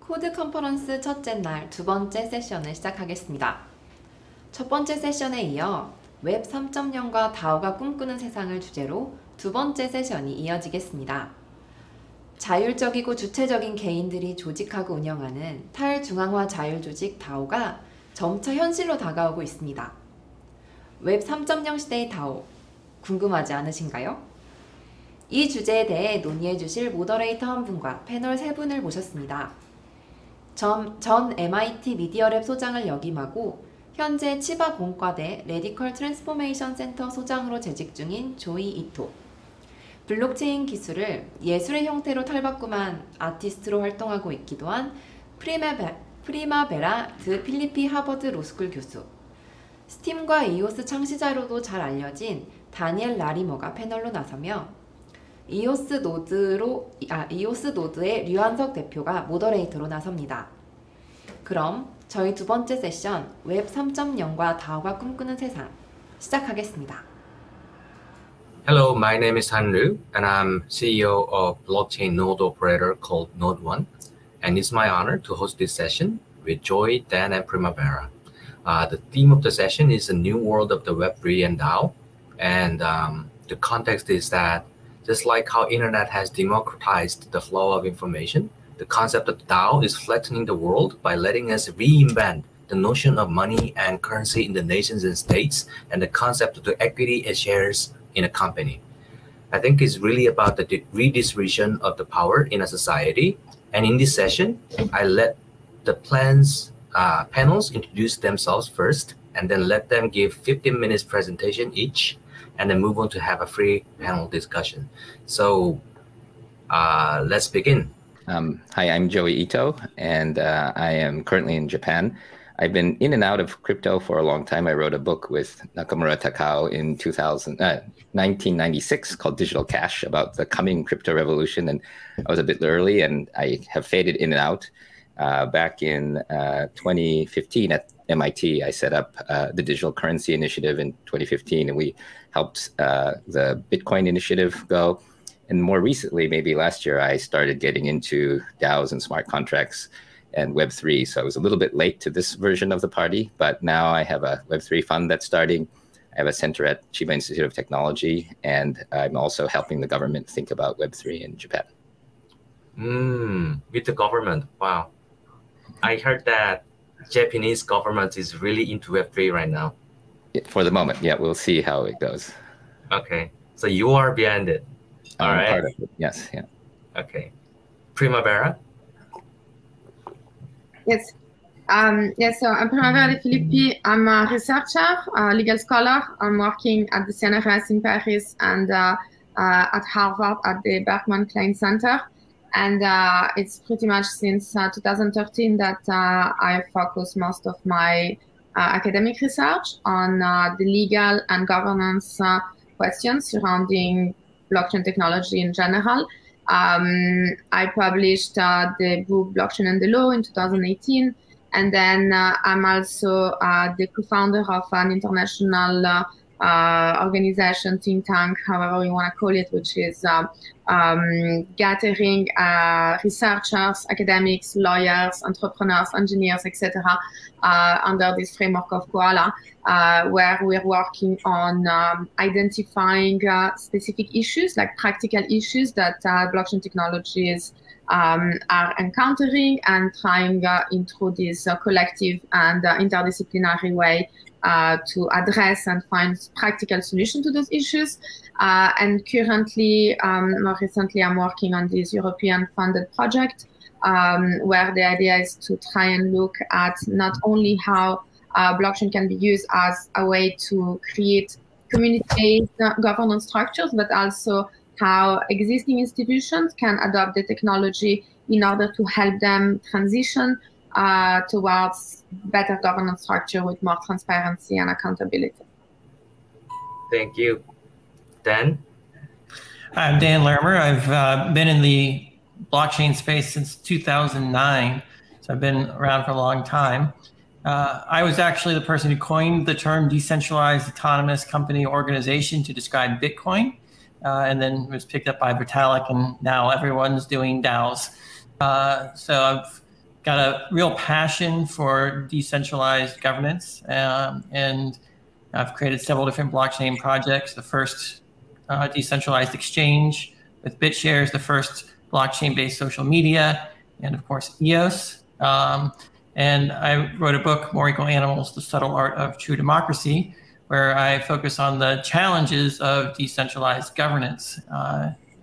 코드 컨퍼런스 첫째 날 두 번째 세션을 시작하겠습니다. 첫 번째 세션에 이어 웹 3.0과 DAO가 꿈꾸는 세상을 주제로 두 번째 세션이 이어지겠습니다. 자율적이고 주체적인 개인들이 조직하고 운영하는 탈중앙화 자율조직 DAO가 점차 현실로 다가오고 있습니다. 웹 3.0 시대의 DAO, 궁금하지 않으신가요? 이 주제에 대해 논의해 주실 모더레이터 한 분과 패널 세 분을 모셨습니다. 전 MIT 미디어랩 소장을 역임하고 현재 치바 공과대 레디컬 트랜스포메이션 센터 소장으로 재직 중인 조이 이토, 블록체인 기술을 예술의 형태로 탈바꿈한 아티스트로 활동하고 있기도 한 프리마베라 드 필리피 하버드 로스쿨 교수, 스팀과 이오스 창시자로도 잘 알려진 다니엘 라리머가 패널로 나서며 이오스 노드의 류한석 대표가 모더레이터로 나섭니다. 그럼 저희 두 번째 세션 웹 3.0과 DAO가 꿈꾸는 세상 시작하겠습니다. Hello, my name is Hahn Ryu, and I'm CEO of blockchain node operator called NodeONE, and it's my honor to host this session with Joi, Dan, and Primavera. The theme of the session is the new world of the Web3 and DAO, and the context is that just like how internet has democratized the flow of information, the concept of DAO is flattening the world by letting us reinvent the notion of money and currency in the nations and states, and the concept of the equity and shares in a company. I think it's really about the redistribution of the power in a society. And in this session, I let the panels introduce themselves first, and then let them give 15 minutes presentation each, and then move on to have a free panel discussion. So let's begin. Hi, I'm Joi Ito, and I am currently in Japan. I've been in and out of crypto for a long time. I wrote a book with Nakamura Takao in 1996 called Digital Cash about the coming crypto revolution, and I was a bit early, and I have faded in and out. Back in 2015 at MIT, I set up the Digital Currency Initiative in 2015, and we helped the Bitcoin initiative go. And more recently, maybe last year, I started getting into DAOs and smart contracts and Web3. So I was a little bit late to this version of the party, but now I have a Web3 fund that's starting. I have a center at Chiba Institute of Technology, and I'm also helping the government think about Web3 in Japan. With the government, wow. I heard that Japanese government is really into Web3 right now. For the moment, yeah, we'll see how it goes. Okay, so you are behind it. All right. Part of it, yes, yeah. Okay. Primavera? Yes. So I'm Primavera De Filippi. I'm a researcher, a legal scholar. I'm working at the CNRS in Paris and at Harvard at the Berkman Klein Center. And it's pretty much since 2013 that I focus most of my academic research on the legal and governance questions surrounding blockchain technology in general. I published the book Blockchain and the Law in 2018. And then I'm also the co-founder of an international organization, think tank, however you want to call it, which is gathering researchers, academics, lawyers, entrepreneurs, engineers, etc. Under this framework of Koala, where we're working on identifying specific issues, like practical issues that blockchain technologies are encountering, and trying through this collective and interdisciplinary way to address and find practical solutions to those issues. And currently, more recently, I'm working on this European funded project where the idea is to try and look at not only how blockchain can be used as a way to create community-based governance structures, but also how existing institutions can adopt the technology in order to help them transition towards better governance structure with more transparency and accountability. Thank you. Dan? I'm Dan Larimer. I've been in the blockchain space since 2009, so I've been around for a long time. I was actually the person who coined the term decentralized autonomous company organization to describe Bitcoin, and then it was picked up by Vitalik, and now everyone's doing DAOs. So I've got a real passion for decentralized governance, and I've created several different blockchain projects. The first decentralized exchange with BitShares, the first blockchain-based social media, and of course EOS. And I wrote a book, More Equal Animals, The Subtle Art of True Democracy, where I focus on the challenges of decentralized governance.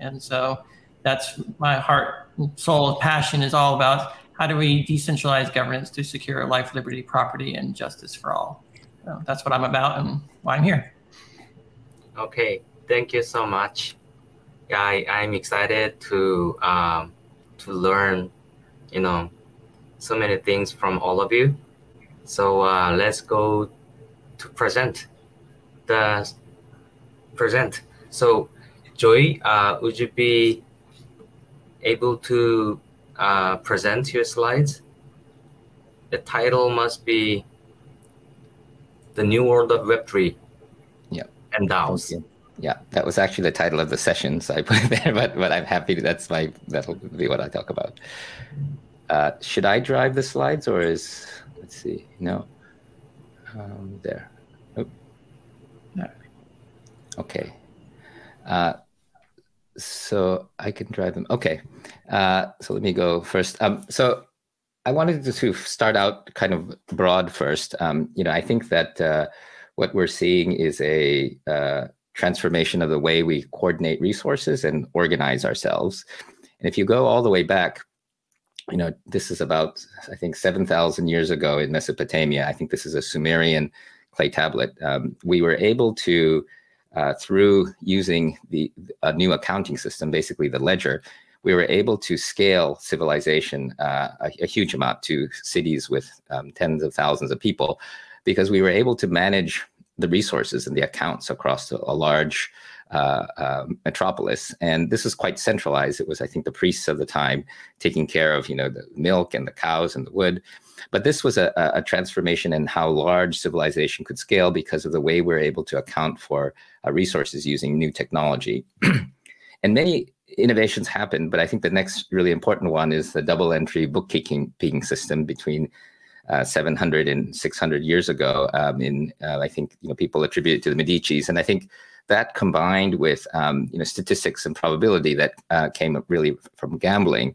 And so that's my heart and soul passion, is all about how do we decentralize governance to secure life, liberty, property, and justice for all. So that's what I'm about and why I'm here. Okay, thank you so much. Yeah, I'm excited to learn, so many things from all of you. So let's go to present. So Joy, would you be able to present your slides? The title must be The New World of Web3 and DAOs. Yeah, that was actually the title of the session, so I put it there, but I'm happy that'll be what I talk about. Should I drive the slides, or let's see, no, there. Oh. Okay. So I can drive them. Okay. So let me go first. So I wanted to start out kind of broad first. I think that what we're seeing is a transformation of the way we coordinate resources and organize ourselves. And if you go all the way back, this is about, I think, 7,000 years ago in Mesopotamia. I think this is a Sumerian clay tablet. We were able to, through using a new accounting system, basically the ledger, we were able to scale civilization a huge amount to cities with tens of thousands of people, because we were able to manage the resources and the accounts across a large metropolis. And this is quite centralized. It was, I think, the priests of the time taking care of, the milk and the cows and the wood. But this was a transformation in how large civilization could scale because of the way we're able to account for resources using new technology. And many innovations happened, but I think the next really important one is the double entry bookkeeping system between 700 and 600 years ago. I think people attribute it to the Medicis, and I think that combined with statistics and probability that came really from gambling,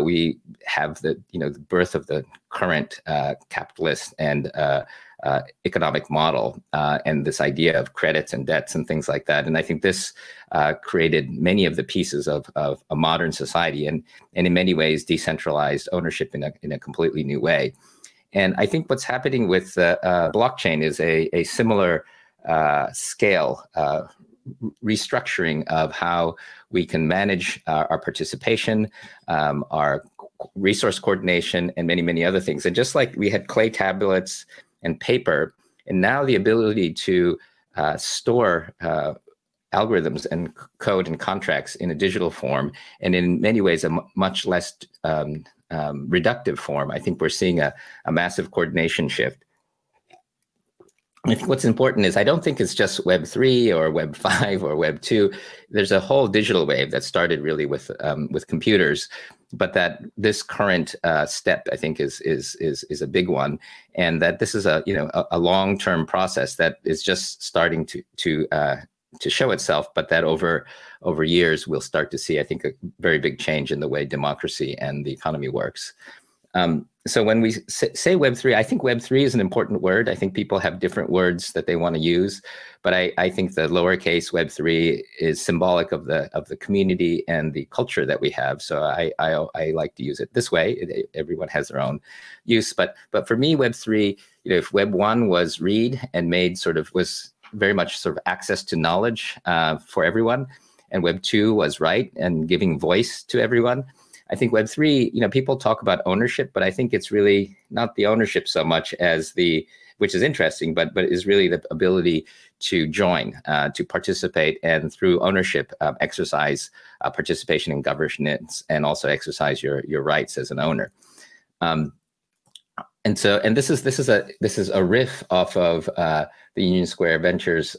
we have the birth of the current capitalist and economic model, and this idea of credits and debts and things like that. And I think this created many of the pieces of a modern society, and in many ways decentralized ownership in a completely new way. And I think what's happening with blockchain is a similar scale restructuring of how we can manage our participation, our resource coordination, and many, many other things. And just like we had clay tablets and paper, and now the ability to store algorithms and code and contracts in a digital form, and in many ways a much less reductive form, I think we're seeing a massive coordination shift. I think what's important is I don't think it's just Web3 or Web5 or Web2. There's a whole digital wave that started really with computers, but that this current step, I think, is a big one, and that this is a long-term process that is just starting to show itself, but that over years we'll start to see, I think, a very big change in the way democracy and the economy works. So when we say Web3, I think Web3 is an important word. I think people have different words that they want to use, but I think the lowercase Web3 is symbolic of the community and the culture that we have. So I like to use it this way. Everyone has their own use, but for me, Web3, if Web1 was read and made was very much sort of access to knowledge for everyone, and Web2 was write and giving voice to everyone. I think Web3, people talk about ownership, but I think it's really not the ownership so much as which is interesting, but is really the ability to join, to participate, and through ownership, exercise participation in governance, and also exercise your rights as an owner. And this is a riff off of the Union Square Ventures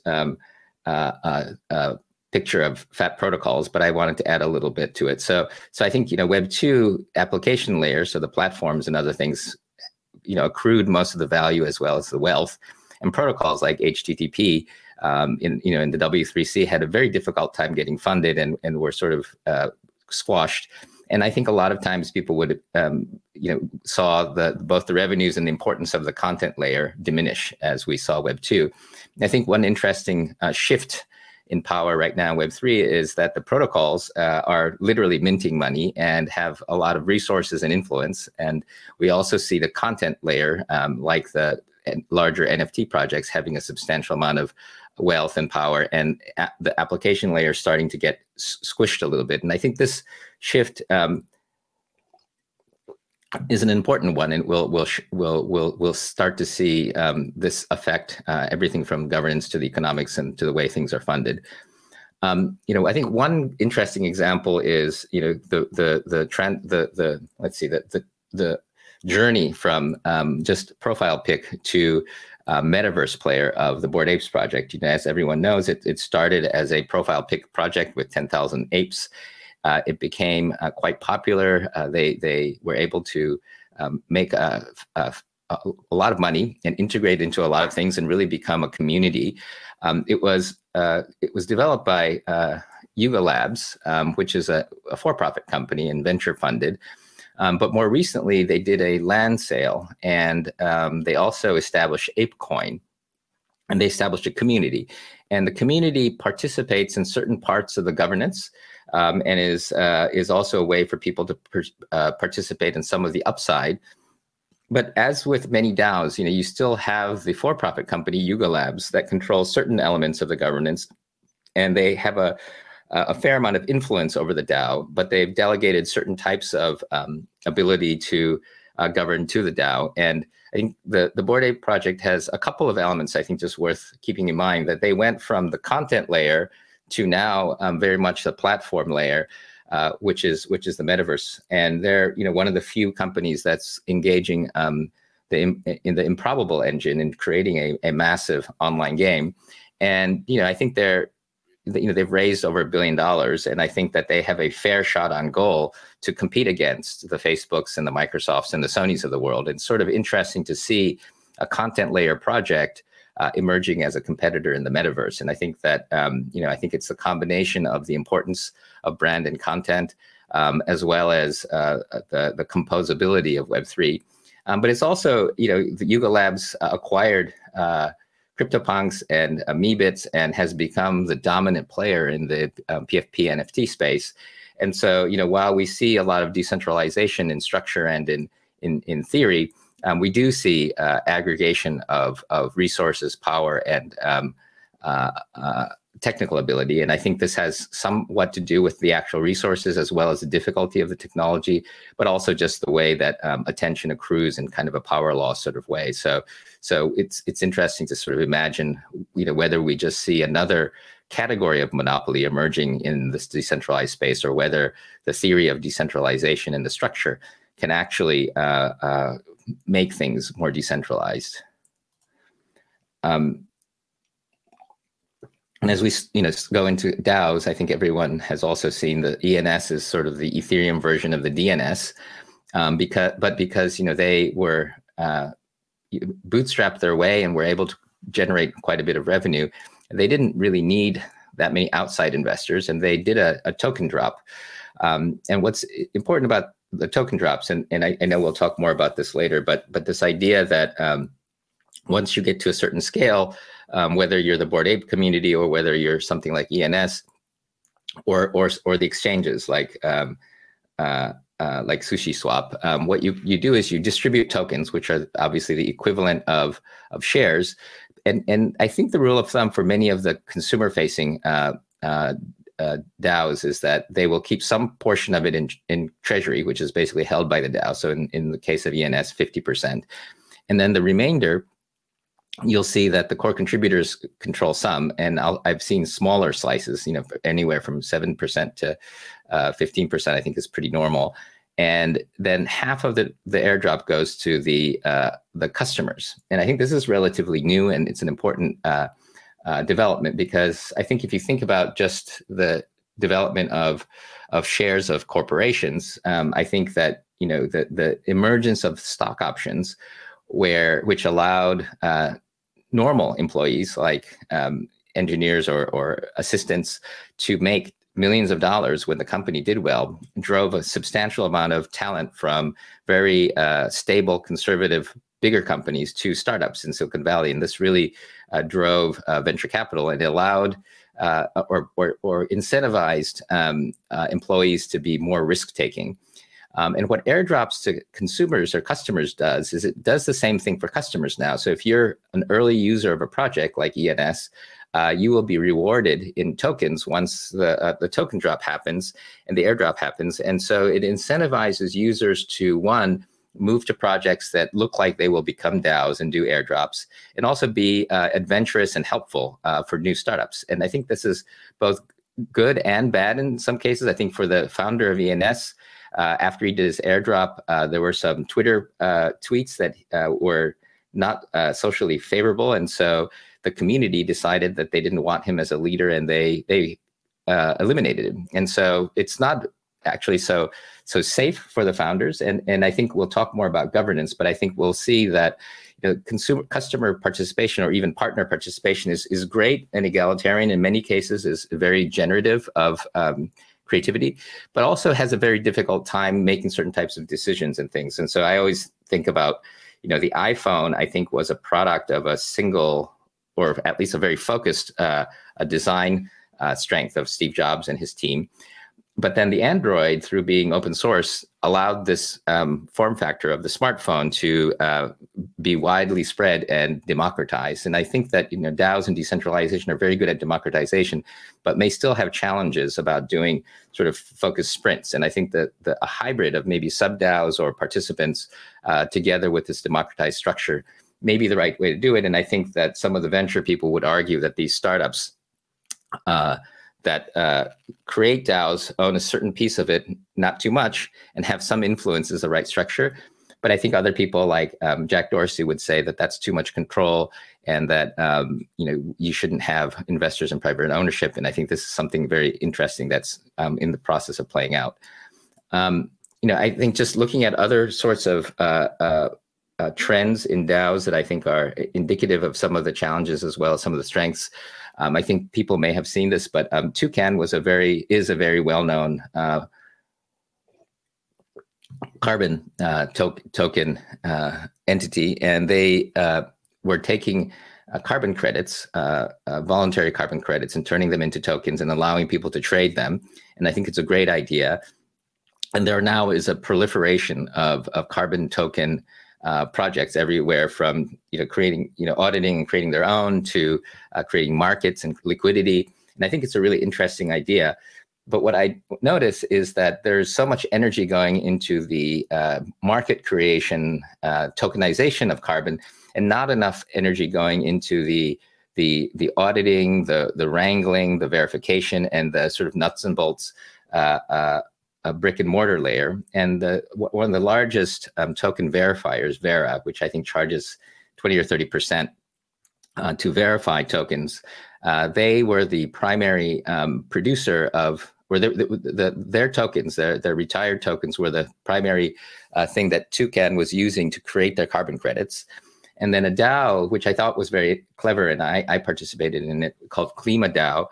picture of fat protocols, but I wanted to add a little bit to it. So I think, Web 2 application layers, so the platforms and other things, accrued most of the value as well as the wealth, and protocols like HTTP in the W3C had a very difficult time getting funded and were sort of squashed. And I think a lot of times people would, saw both the revenues and the importance of the content layer diminish as we saw Web 2. I think one interesting shift in power right now, Web 3, is that the protocols are literally minting money and have a lot of resources and influence. And we also see the content layer, like the larger NFT projects, having a substantial amount of wealth and power, and the application layer starting to get squished a little bit. And I think this shift is an important one, and we'll start to see this affect everything from governance to the economics and to the way things are funded. I think one interesting example is the journey from just profile pic to metaverse player of the Bored Apes project. As everyone knows, it started as a profile pic project with 10,000 apes. It became quite popular. They were able to make a lot of money and integrate into a lot of things and really become a community. It was developed by Yuga Labs, which is a for-profit company and venture funded. But more recently, they did a land sale, and they also established ApeCoin, and they established a community. And the community participates in certain parts of the governance, and is also a way for people to participate in some of the upside. But as with many DAOs, you still have the for-profit company Yuga Labs that controls certain elements of the governance, and they have a fair amount of influence over the DAO, but they've delegated certain types of ability to govern to the DAO. And I think the Bored Ape project has a couple of elements I think just worth keeping in mind, that they went from the content layer to now very much the platform layer, which is the metaverse. And they're one of the few companies that's engaging in the improbable engine and creating a massive online game. And I think they've raised over $1 billion, and I think that they have a fair shot on goal to compete against the Facebooks and the Microsofts and the Sonys of the world. It's sort of interesting to see a content layer project emerging as a competitor in the metaverse. And I think that I think it's a combination of the importance of brand and content, as well as the composability of Web3. But it's also the Yuga Labs acquired CryptoPunks and Meebits and has become the dominant player in the PFP NFT space. And so, while we see a lot of decentralization in structure and in theory, we do see aggregation of resources, power, and technical ability. And I think this has somewhat to do with the actual resources as well as the difficulty of the technology, but also just the way that attention accrues in kind of a power law sort of way. So it's interesting to sort of imagine, whether we just see another category of monopoly emerging in this decentralized space, or whether the theory of decentralization and the structure can actually make things more decentralized. And as we go into DAOs, I think everyone has also seen the ENS is sort of the Ethereum version of the DNS, because they were bootstrapped their way and were able to generate quite a bit of revenue. They didn't really need that many outside investors, and they did a token drop. And what's important about the token drops, and I know we'll talk more about this later, but this idea that once you get to a certain scale, whether you're the Bored Ape community or whether you're something like ENS or the exchanges like SushiSwap, what you do is you distribute tokens, which are obviously the equivalent of shares. And I think the rule of thumb for many of the consumer-facing DAOs is that they will keep some portion of it in treasury, which is basically held by the DAO. So in the case of ENS, 50%. And then the remainder, you'll see that the core contributors control some, and I've seen smaller slices, anywhere from 7% to 15%, I think is pretty normal. And then half of the airdrop goes to the customers. And I think this is relatively new, and it's an important development, because I think if you think about just the development of shares of corporations, I think that the emergence of stock options, which allowed normal employees like engineers or assistants to make millions of dollars when the company did well, drove a substantial amount of talent from very stable, conservative, bigger companies to startups in Silicon Valley. And this really drove venture capital, and it allowed or incentivized employees to be more risk-taking. And what airdrops to consumers or customers does is it does the same thing for customers now. So if you're an early user of a project like ENS, you will be rewarded in tokens once the token drop happens and the airdrop happens. And so it incentivizes users to, one, move to projects that look like they will become DAOs and do airdrops, and also be adventurous and helpful for new startups. And I think this is both good and bad in some cases. I think for the founder of ENS, after he did his airdrop, there were some Twitter tweets that were not socially favorable. And so the community decided that they didn't want him as a leader, and they eliminated him. And so it's not actually so safe for the founders. And I think we'll talk more about governance, but I think we'll see that customer participation or even partner participation is great and egalitarian in many cases, is very generative of creativity, but also has a very difficult time making certain types of decisions and things. And so I always think about, the iPhone, I think, was a product of a single, or at least a very focused a design strength of Steve Jobs and his team. But then the Android, through being open source, allowed this form factor of the smartphone to be widely spread and democratized. And I think that DAOs and decentralization are very good at democratization, but may still have challenges about doing sort of focused sprints. And I think that a hybrid of maybe sub-DAOs or participants together with this democratized structure may be the right way to do it. And I think that some of the venture people would argue that these startups that create DAOs own a certain piece of it, not too much, and have some influence is the right structure. But I think other people like Jack Dorsey would say that that's too much control, and that you shouldn't have investors in private ownership. And I think this is something very interesting that's in the process of playing out. I think just looking at other sorts of trends in DAOs that I think are indicative of some of the challenges as well as some of the strengths. I think people may have seen this, but Toucan is a very well-known carbon token entity, and they were taking carbon credits, voluntary carbon credits, and turning them into tokens and allowing people to trade them. And I think it's a great idea. And there now is a proliferation of carbon token projects everywhere, from creating, auditing and creating their own, to creating markets and liquidity. And I think it's a really interesting idea. But what I notice is that there's so much energy going into the market creation, tokenization of carbon, and not enough energy going into the auditing, the wrangling, the verification, and the sort of nuts and bolts a brick and mortar layer. And one of the largest token verifiers, Vera, which I think charges 20 or 30% to verify tokens, they were the primary producer of, or their tokens, their retired tokens were the primary thing that Toucan was using to create their carbon credits. And then a DAO, which I thought was very clever, and I participated in it, called Klima DAO,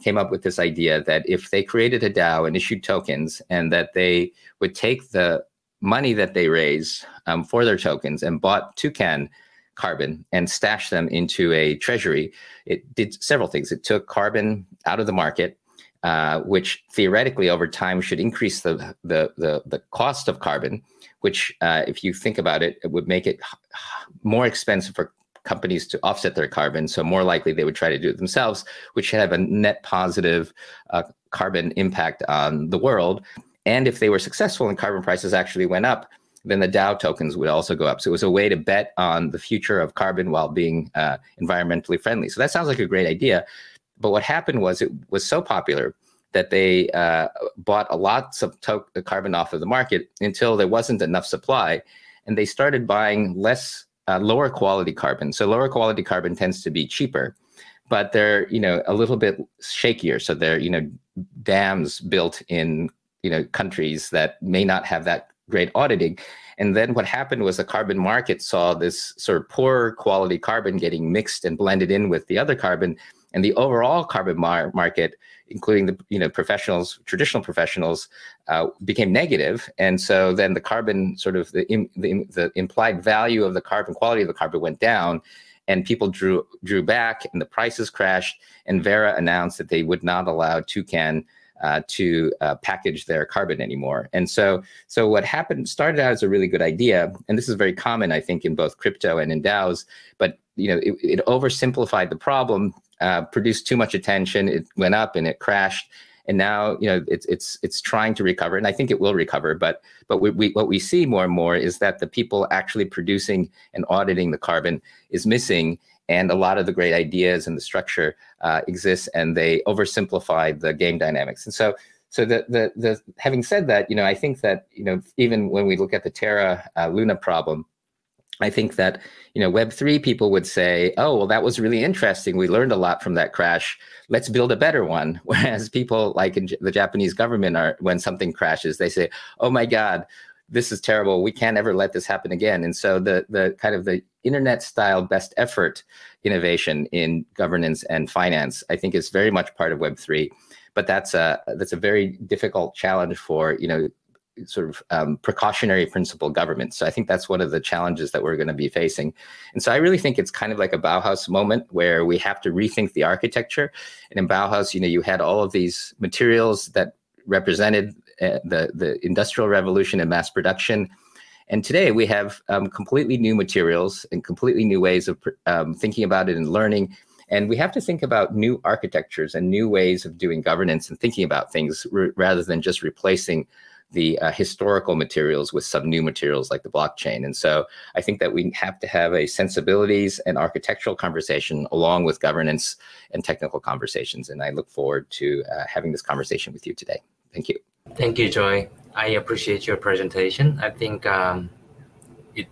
came up with this idea that if they created a DAO and issued tokens, and that they would take the money that they raised for their tokens and bought Toucan carbon and stashed them into a treasury, it did several things. It took carbon out of the market, which theoretically over time should increase the cost of carbon, which if you think about it, it would make it more expensive for companies to offset their carbon. So more likely they would try to do it themselves, which should have a net positive carbon impact on the world. And if they were successful and carbon prices actually went up, then the DAO tokens would also go up. So it was a way to bet on the future of carbon while being environmentally friendly. So that sounds like a great idea. But what happened was it was so popular that they bought a lot of carbon off of the market until there wasn't enough supply. And they started buying lower quality carbon. So lower quality carbon tends to be cheaper, but they're, a little bit shakier. So they're, dams built in, countries that may not have that great auditing. And then what happened was the carbon market saw this sort of poor quality carbon getting mixed and blended in with the other carbon, and the overall carbon market, including the professionals, traditional professionals, became negative. And so then the carbon sort of the implied value of the carbon, quality of the carbon went down, and people drew back, and the prices crashed. And Verra announced that they would not allow Toucan to package their carbon anymore. And so what happened started out as a really good idea, and this is very common, I think, in both crypto and in DAOs. But it oversimplified the problem, produced too much attention. It went up and it crashed, and now it's trying to recover, and I think it will recover. But what we see more and more is that the people actually producing and auditing the carbon is missing. And a lot of the great ideas and the structure exists, and they oversimplified the game dynamics. And so the having said that, I think that even when we look at the Terra Luna problem, I think that Web3 people would say, oh, well, that was really interesting. We learned a lot from that crash. Let's build a better one. Whereas people like in the Japanese government when something crashes, they say, oh my God, this is terrible. We can't ever let this happen again. And so the kind of the internet style best effort innovation in governance and finance, I think, is very much part of Web3. But that's a very difficult challenge for sort of precautionary principle government. So I think that's one of the challenges that we're going to be facing. And so I really think it's kind of like a Bauhaus moment where we have to rethink the architecture. And in Bauhaus, you had all of these materials that represented the industrial revolution and mass production. And today we have completely new materials and completely new ways of thinking about it and learning. And we have to think about new architectures and new ways of doing governance and thinking about things rather than just replacing the historical materials with some new materials like the blockchain. And so I think that we have to have a sensibilities and architectural conversation along with governance and technical conversations. And I look forward to having this conversation with you today. Thank you. Thank you, Joy. I appreciate your presentation. I think it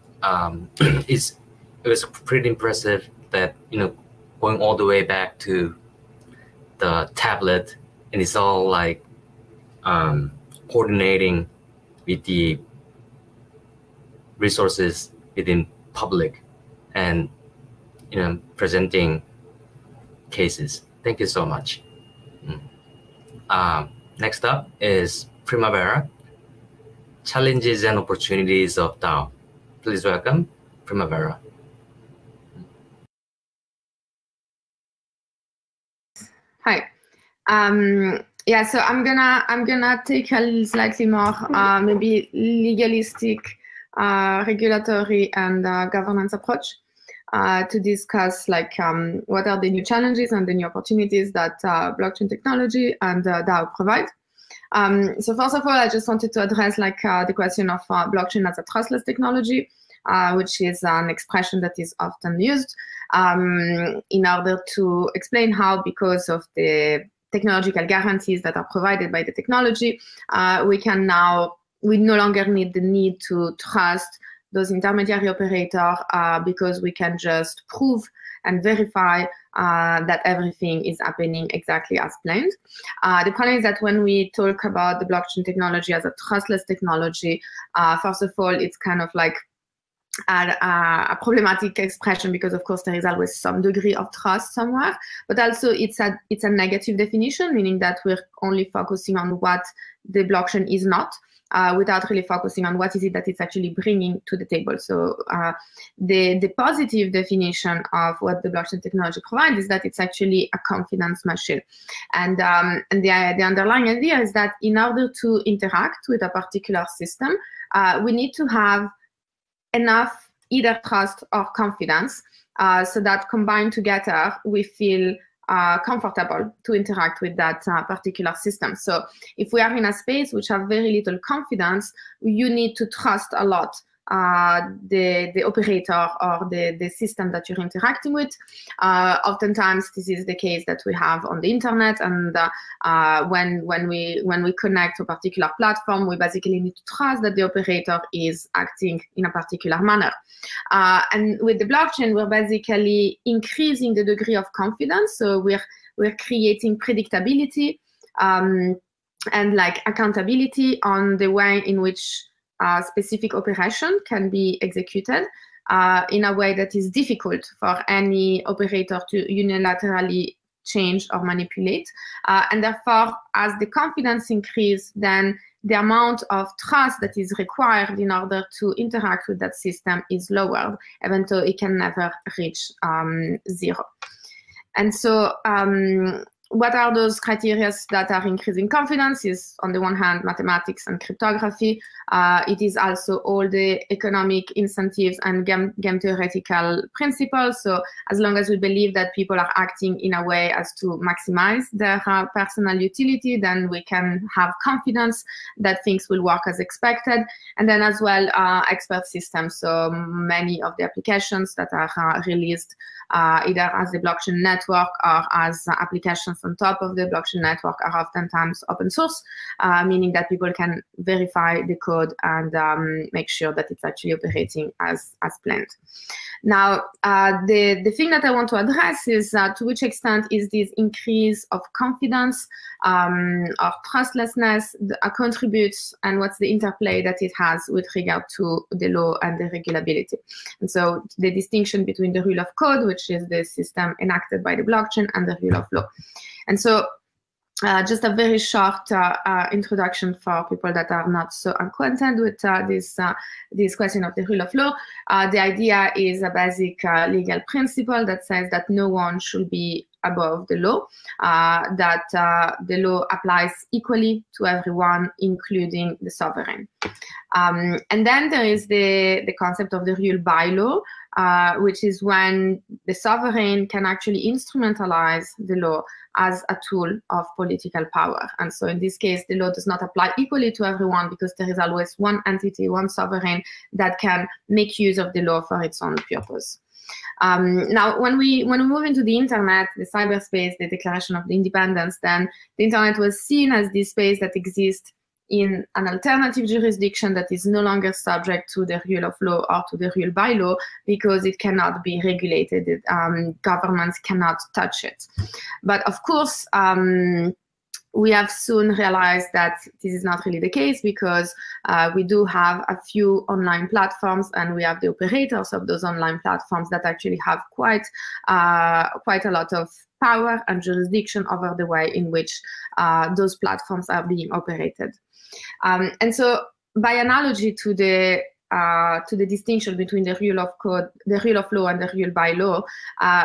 was pretty impressive that going all the way back to the tablet, and it's all like coordinating with the resources within public and presenting cases. Thank you so much. Next up is Primavera, Challenges and Opportunities of DAO. Please welcome Primavera. Hi. Yeah, so I'm gonna take a slightly more maybe legalistic, regulatory and governance approach to discuss what are the new challenges and the new opportunities that blockchain technology and DAO provide. So first of all, I just wanted to address the question of blockchain as a trustless technology, which is an expression that is often used in order to explain how, because of the technological guarantees that are provided by the technology, we no longer need to trust those intermediary operators because we can just prove and verify that everything is happening exactly as planned. The problem is that when we talk about the blockchain technology as a trustless technology, first of all, it's kind of like a problematic expression because, of course, there is always some degree of trust somewhere, but also it's a negative definition, meaning that we're only focusing on what the blockchain is not, without really focusing on what is it that it's actually bringing to the table. So the positive definition of what the blockchain technology provides is that it's actually a confidence machine. And the underlying idea is that in order to interact with a particular system, we need to have enough either trust or confidence so that combined together we feel comfortable to interact with that particular system. So if we are in a space which have very little confidence, you need to trust a lot the operator or the system that you're interacting with. Oftentimes, this is the case that we have on the internet, and when we connect to a particular platform, we basically need to trust that the operator is acting in a particular manner. And with the blockchain, we're basically increasing the degree of confidence. So we're creating predictability and like accountability on the way in which a specific operation can be executed in a way that is difficult for any operator to unilaterally change or manipulate. And therefore, as the confidence increases, then the amount of trust that is required in order to interact with that system is lowered, even though it can never reach 0. And so what are those criteria that are increasing confidence is, on the one hand, mathematics and cryptography. It is also all the economic incentives and game theoretical principles. So as long as we believe that people are acting in a way as to maximize their personal utility, then we can have confidence that things will work as expected. And then as well, expert systems. So many of the applications that are released either as the blockchain network or as applications on top of the blockchain network are oftentimes open source, meaning that people can verify the code and make sure that it's actually operating as planned. Now, the thing that I want to address is to which extent is this increase of confidence or trustlessness contributes, and what's the interplay that it has with regard to the law and the regulability. And so the distinction between the rule of code, which is the system enacted by the blockchain, and the rule of law. And so just a very short introduction for people that are not so acquainted with this question of the rule of law. The idea is a basic legal principle that says that no one should be above the law, that the law applies equally to everyone, including the sovereign. And then there is the concept of the rule by law, which is when the sovereign can actually instrumentalize the law as a tool of political power. And so in this case, the law does not apply equally to everyone, because there is always one entity, one sovereign, that can make use of the law for its own purpose. Now, when we move into the internet, the cyberspace, the Declaration of the Independence, then the internet was seen as this space that exists in an alternative jurisdiction that is no longer subject to the rule of law or to the rule by law, because it cannot be regulated. Governments cannot touch it. But of course, we have soon realized that this is not really the case, because we do have a few online platforms, and we have the operators of those online platforms that actually have quite a lot of power and jurisdiction over the way in which those platforms are being operated. And so, by analogy to the distinction between the rule of code, the rule of law, and the rule by law,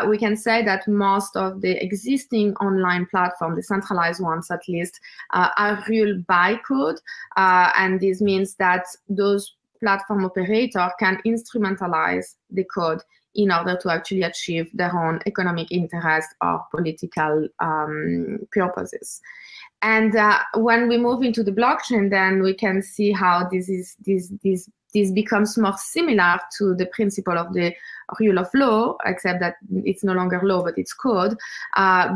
we can say that most of the existing online platforms, the centralized ones at least, are rule by code, and this means that those platform operators can instrumentalize the code in order to actually achieve their own economic interest or political purposes. And when we move into the blockchain, then we can see how this becomes more similar to the principle of the rule of law, except that it's no longer law, but it's code,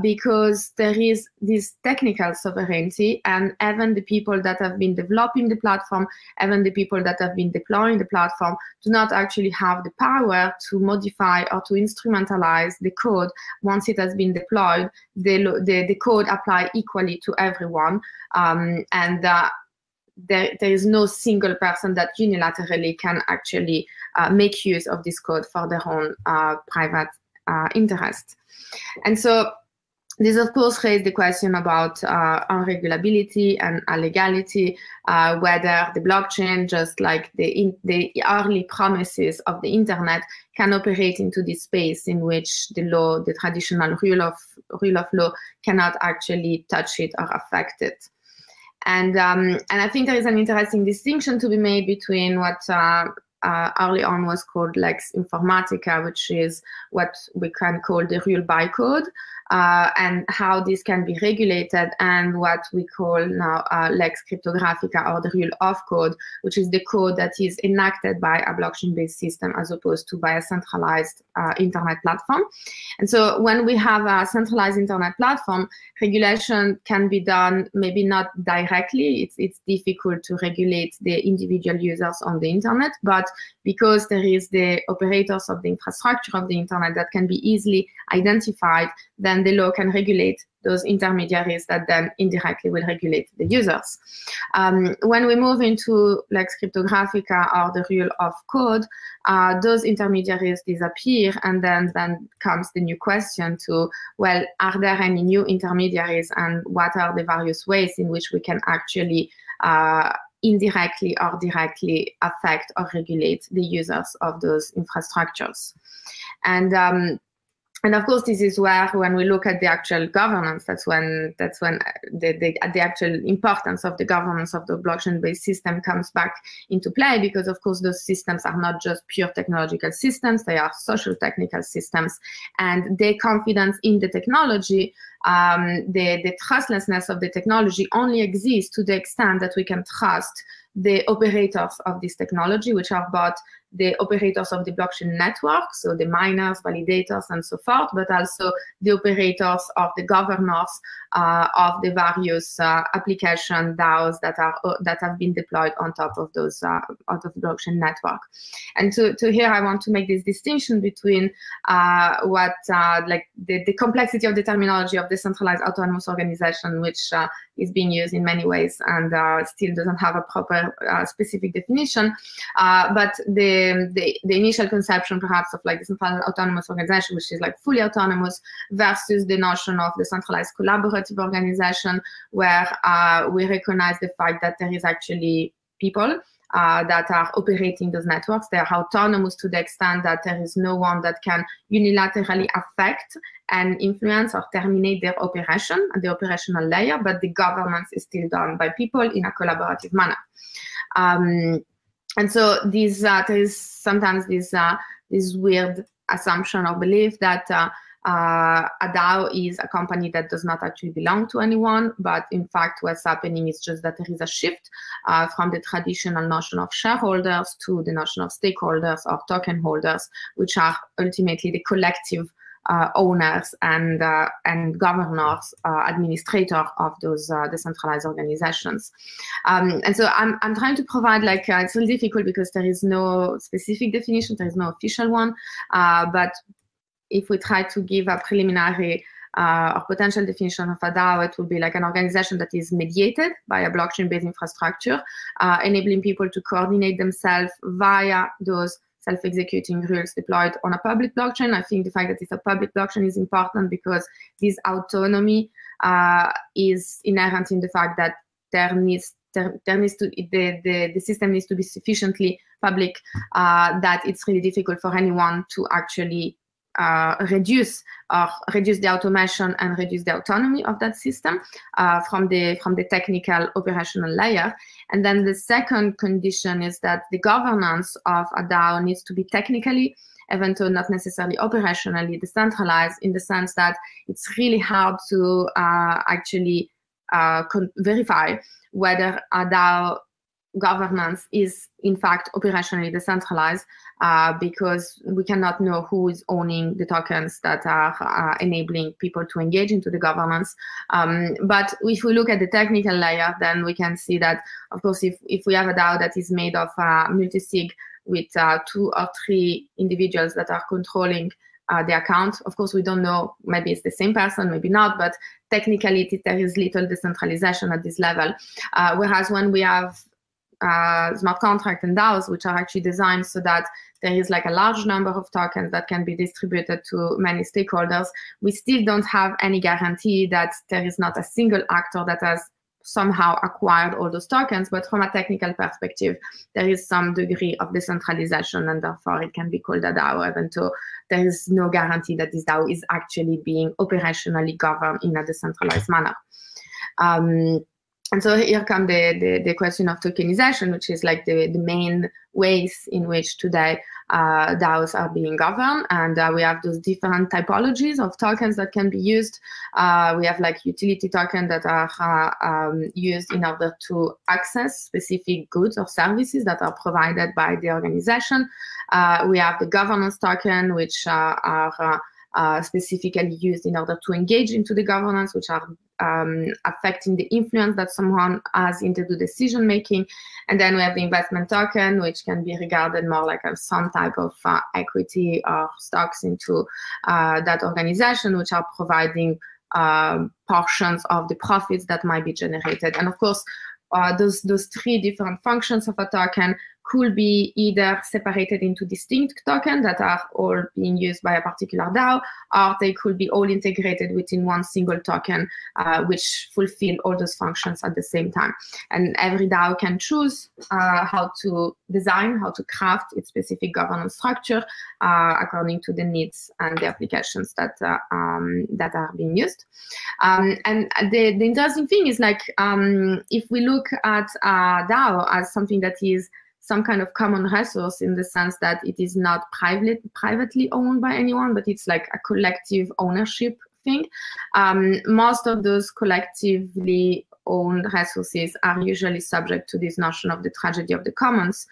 because there is this technical sovereignty, and even the people that have been developing the platform, even the people that have been deploying the platform, do not actually have the power to modify or to instrumentalize the code. Once it has been deployed, the code applies equally to everyone, and there is no single person that unilaterally can actually make use of this code for their own private interest. And so this, of course, raised the question about unregulability and illegality, whether the blockchain, just like the early promises of the internet, can operate into this space in which the law, the traditional rule of law, cannot actually touch it or affect it. And I think there is an interesting distinction to be made between what early on was called lex informatica, which is what we can call the rule by code, and how this can be regulated, and what we call now lex cryptographica, or the rule of code, which is the code that is enacted by a blockchain-based system as opposed to by a centralized internet platform. And so when we have a centralized internet platform, regulation can be done maybe not directly. It's difficult to regulate the individual users on the internet, but because there is the operators of the infrastructure of the internet that can be easily identified, then the law can regulate those intermediaries that then indirectly will regulate the users. When we move into lex cryptographica, or the rule of code, those intermediaries disappear, and then comes the new question to, well, are there any new intermediaries, and what are the various ways in which we can actually indirectly or directly affect or regulate the users of those infrastructures. And of course, this is where, when we look at the actual governance, that's when the actual importance of the governance of the blockchain-based system comes back into play, because of course those systems are not just pure technological systems, they are social technical systems, and their confidence in the technology, the trustlessness of the technology only exists to the extent that we can trust the operators of this technology, which are both the operators of the blockchain network, so the miners, validators, and so forth, but also the operators of the governors of the various application DAOs that have been deployed on top of those out of the blockchain network. And to here, I want to make this distinction between like the complexity of the terminology of decentralized autonomous organization, which is being used in many ways and still doesn't have a proper specific definition, but the initial conception perhaps of like decentralized autonomous organization, which is like fully autonomous, versus the notion of decentralized collaborative organization, where we recognize the fact that there is actually people that are operating those networks. They are autonomous to the extent that there is no one that can unilaterally affect and influence or terminate their operation at the operational layer, but the governance is still done by people in a collaborative manner. And so there is sometimes this weird assumption or belief that a DAO is a company that does not actually belong to anyone, but in fact what's happening is just that there is a shift from the traditional notion of shareholders to the notion of stakeholders or token holders, which are ultimately the collective owners and governors, administrator of those decentralized organizations. And so I'm trying to provide, like, it's really difficult because there is no specific definition, there is no official one, but if we try to give a preliminary or potential definition of a DAO, it would be like an organization that is mediated by a blockchain-based infrastructure, enabling people to coordinate themselves via those self-executing rules deployed on a public blockchain. I think the fact that it's a public blockchain is important because this autonomy is inherent in the fact that the system needs to be sufficiently public that it's really difficult for anyone to actually reduce the automation and reduce the autonomy of that system from the technical operational layer. And then the second condition is that the governance of a DAO needs to be technically, even though not necessarily operationally, decentralized, in the sense that it's really hard to actually verify whether a DAO governance is in fact operationally decentralized, because we cannot know who is owning the tokens that are enabling people to engage into the governance. But if we look at the technical layer, then we can see that, of course, if we have a DAO that is made of multi-sig with 2 or 3 individuals that are controlling the account, of course, we don't know, maybe it's the same person, maybe not, but technically there is little decentralization at this level. Whereas when we have smart contract and DAOs, which are actually designed so that there is like a large number of tokens that can be distributed to many stakeholders, we still don't have any guarantee that there is not a single actor that has somehow acquired all those tokens. But from a technical perspective, there is some degree of decentralization, and therefore it can be called a DAO, even though there is no guarantee that this DAO is actually being operationally governed in a decentralized manner. And so here come the question of tokenization, which is like the main ways in which today DAOs are being governed. And we have those different typologies of tokens that can be used. We have like utility tokens that are used in order to access specific goods or services that are provided by the organization. We have the governance token, which are specifically used in order to engage into the governance, which are affecting the influence that someone has into the decision making. And then we have the investment token, which can be regarded more like some type of equity or stocks into that organization, which are providing portions of the profits that might be generated. And of course, those three different functions of a token could be either separated into distinct tokens that are all being used by a particular DAO, or they could be all integrated within one single token, which fulfill all those functions at the same time. And every DAO can choose how to design, how to craft its specific governance structure according to the needs and the applications that are being used. And the interesting thing is, like, if we look at DAO as something that is some kind of common resource, in the sense that it is not privately owned by anyone, but it's like a collective ownership thing. Most of those collectively owned resources are usually subject to this notion of the tragedy of the commons,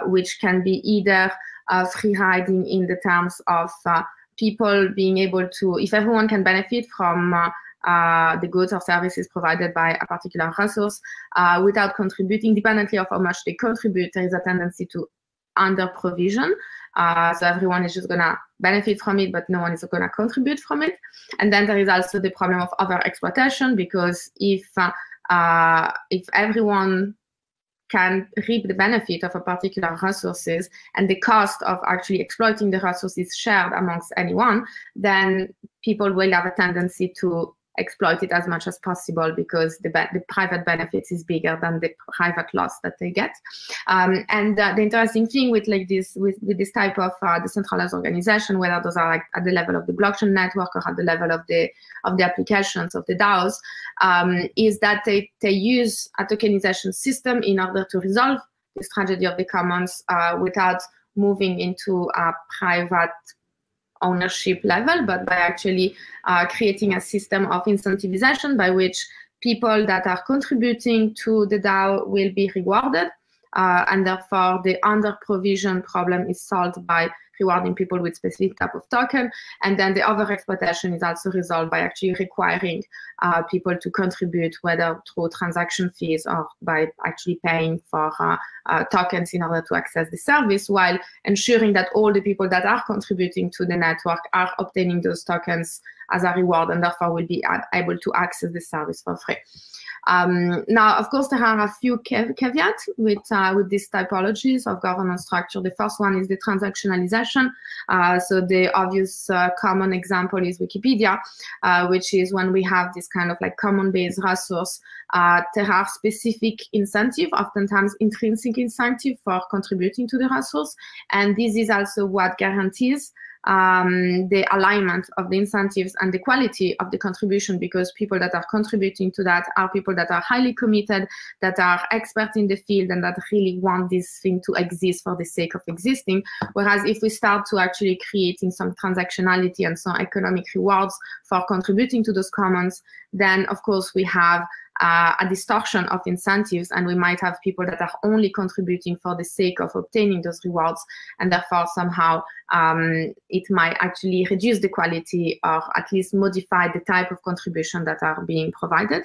which can be either free riding in the terms of people being able to, if everyone can benefit from the goods or services provided by a particular resource without contributing, dependently of how much they contribute, there is a tendency to under provision. So everyone is just gonna benefit from it, but no one is gonna contribute from it. And then there is also the problem of over exploitation, because if everyone can reap the benefit of a particular resources and the cost of actually exploiting the resources shared amongst anyone, then people will have a tendency to exploit it as much as possible, because the private benefits is bigger than the private loss that they get. And the interesting thing with like this, with this type of decentralized organization, whether those are like at the level of the blockchain network or at the level of the applications of the DAOs, is that they use a tokenization system in order to resolve this tragedy of the commons without moving into a private ownership level, but by actually creating a system of incentivization by which people that are contributing to the DAO will be rewarded, and therefore the under provision problem is solved by rewarding people with specific type of token. And then the over exploitation is also resolved by actually requiring people to contribute, whether through transaction fees or by actually paying for tokens in order to access the service, while ensuring that all the people that are contributing to the network are obtaining those tokens as a reward, and therefore will be able to access the service for free. Now, of course, there are a few caveats with these typologies of governance structure. The first one is the transactionalization. So the obvious common example is Wikipedia, which is when we have this kind of like common-based resource, there are specific incentive, oftentimes intrinsic incentive for contributing to the resource. And this is also what guarantees the alignment of the incentives and the quality of the contribution, because people that are contributing to that are people that are highly committed, that are experts in the field, and that really want this thing to exist for the sake of existing. Whereas if we start to actually creating some transactionality and some economic rewards for contributing to those commons, then of course we have a distortion of incentives, and we might have people that are only contributing for the sake of obtaining those rewards, and therefore somehow it might actually reduce the quality or at least modify the type of contribution that are being provided.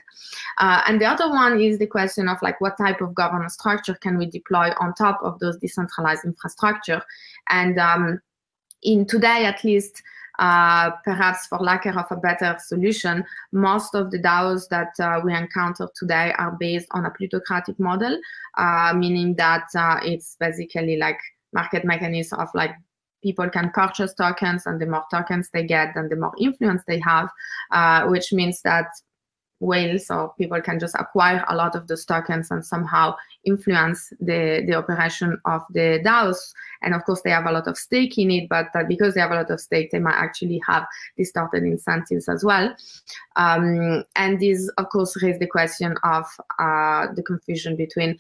And the other one is the question of like what type of governance structure can we deploy on top of those decentralized infrastructure. And in today, at least, perhaps for lack of a better solution, most of the DAOs that we encounter today are based on a plutocratic model, meaning that it's basically like market mechanism of like people can purchase tokens, and the more tokens they get, then the more influence they have, which means that whales or people can just acquire a lot of those tokens and somehow influence the operation of the DAOs. And of course, they have a lot of stake in it, but because they have a lot of stake, they might actually have distorted incentives as well. And this, of course, raised the question of the confusion between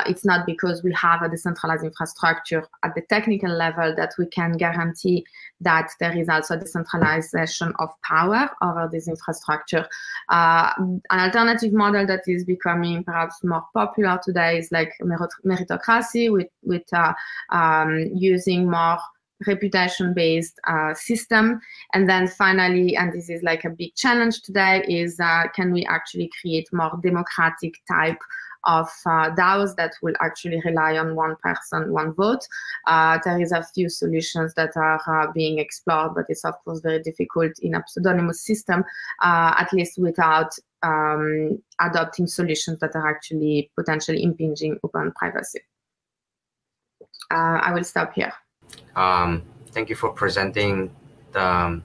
it's not because we have a decentralized infrastructure at the technical level that we can guarantee that there is also a decentralization of power over this infrastructure. An alternative model that is becoming perhaps more popular today is like meritocracy, with using more reputation-based system. And then finally, and this is like a big challenge today, is can we actually create more democratic type of DAOs that will actually rely on one person, one vote. There is a few solutions that are being explored, but it's of course very difficult in a pseudonymous system, at least without adopting solutions that are actually potentially impinging upon privacy. I will stop here. Thank you for presenting the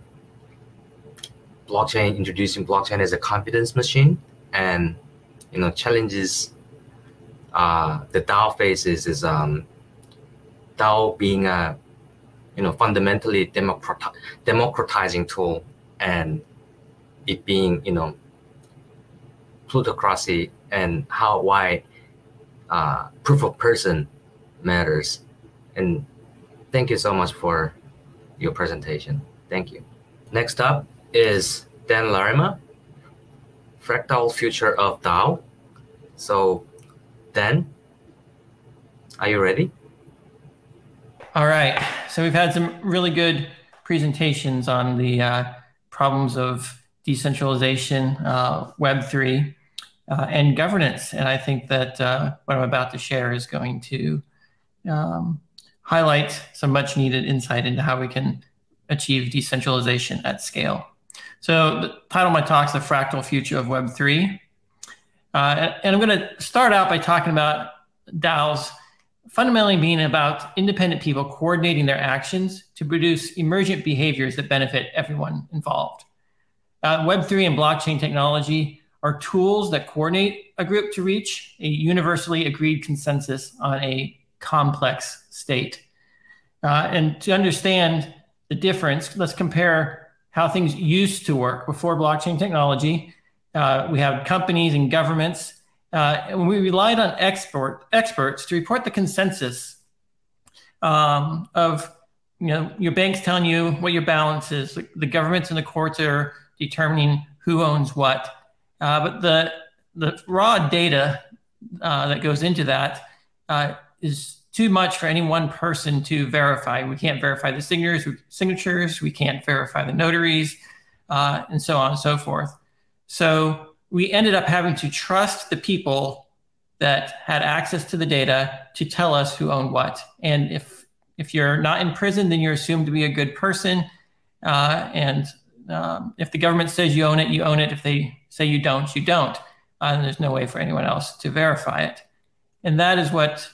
blockchain, introducing blockchain as a confidence machine, and challenges the DAO faces is DAO being a fundamentally democratizing tool, and it being plutocracy, and why proof of person matters. And thank you so much for your presentation. Thank you. Next up is Dan Larimer, Fractal Future of DAO. So Dan, are you ready? All right. So we've had some really good presentations on the problems of decentralization, Web3, and governance. And I think that what I'm about to share is going to highlight some much needed insight into how we can achieve decentralization at scale. So the title of my talk is The Fractal Future of Web3. And I'm going to start out by talking about DAOs fundamentally being about independent people coordinating their actions to produce emergent behaviors that benefit everyone involved. Web3 and blockchain technology are tools that coordinate a group to reach a universally agreed consensus on a complex state. And to understand the difference, let's compare how things used to work before blockchain technology. We have companies and governments, and we relied on experts to report the consensus of your bank's telling you what your balance is. The governments and the courts are determining who owns what. But the raw data that goes into that is too much for any one person to verify. We can't verify the signatures, we can't verify the notaries, and so on and so forth. So we ended up having to trust the people that had access to the data to tell us who owned what. And if you're not in prison, then you're assumed to be a good person. And if the government says you own it, you own it. If they say you don't, you don't. And there's no way for anyone else to verify it. And that is what,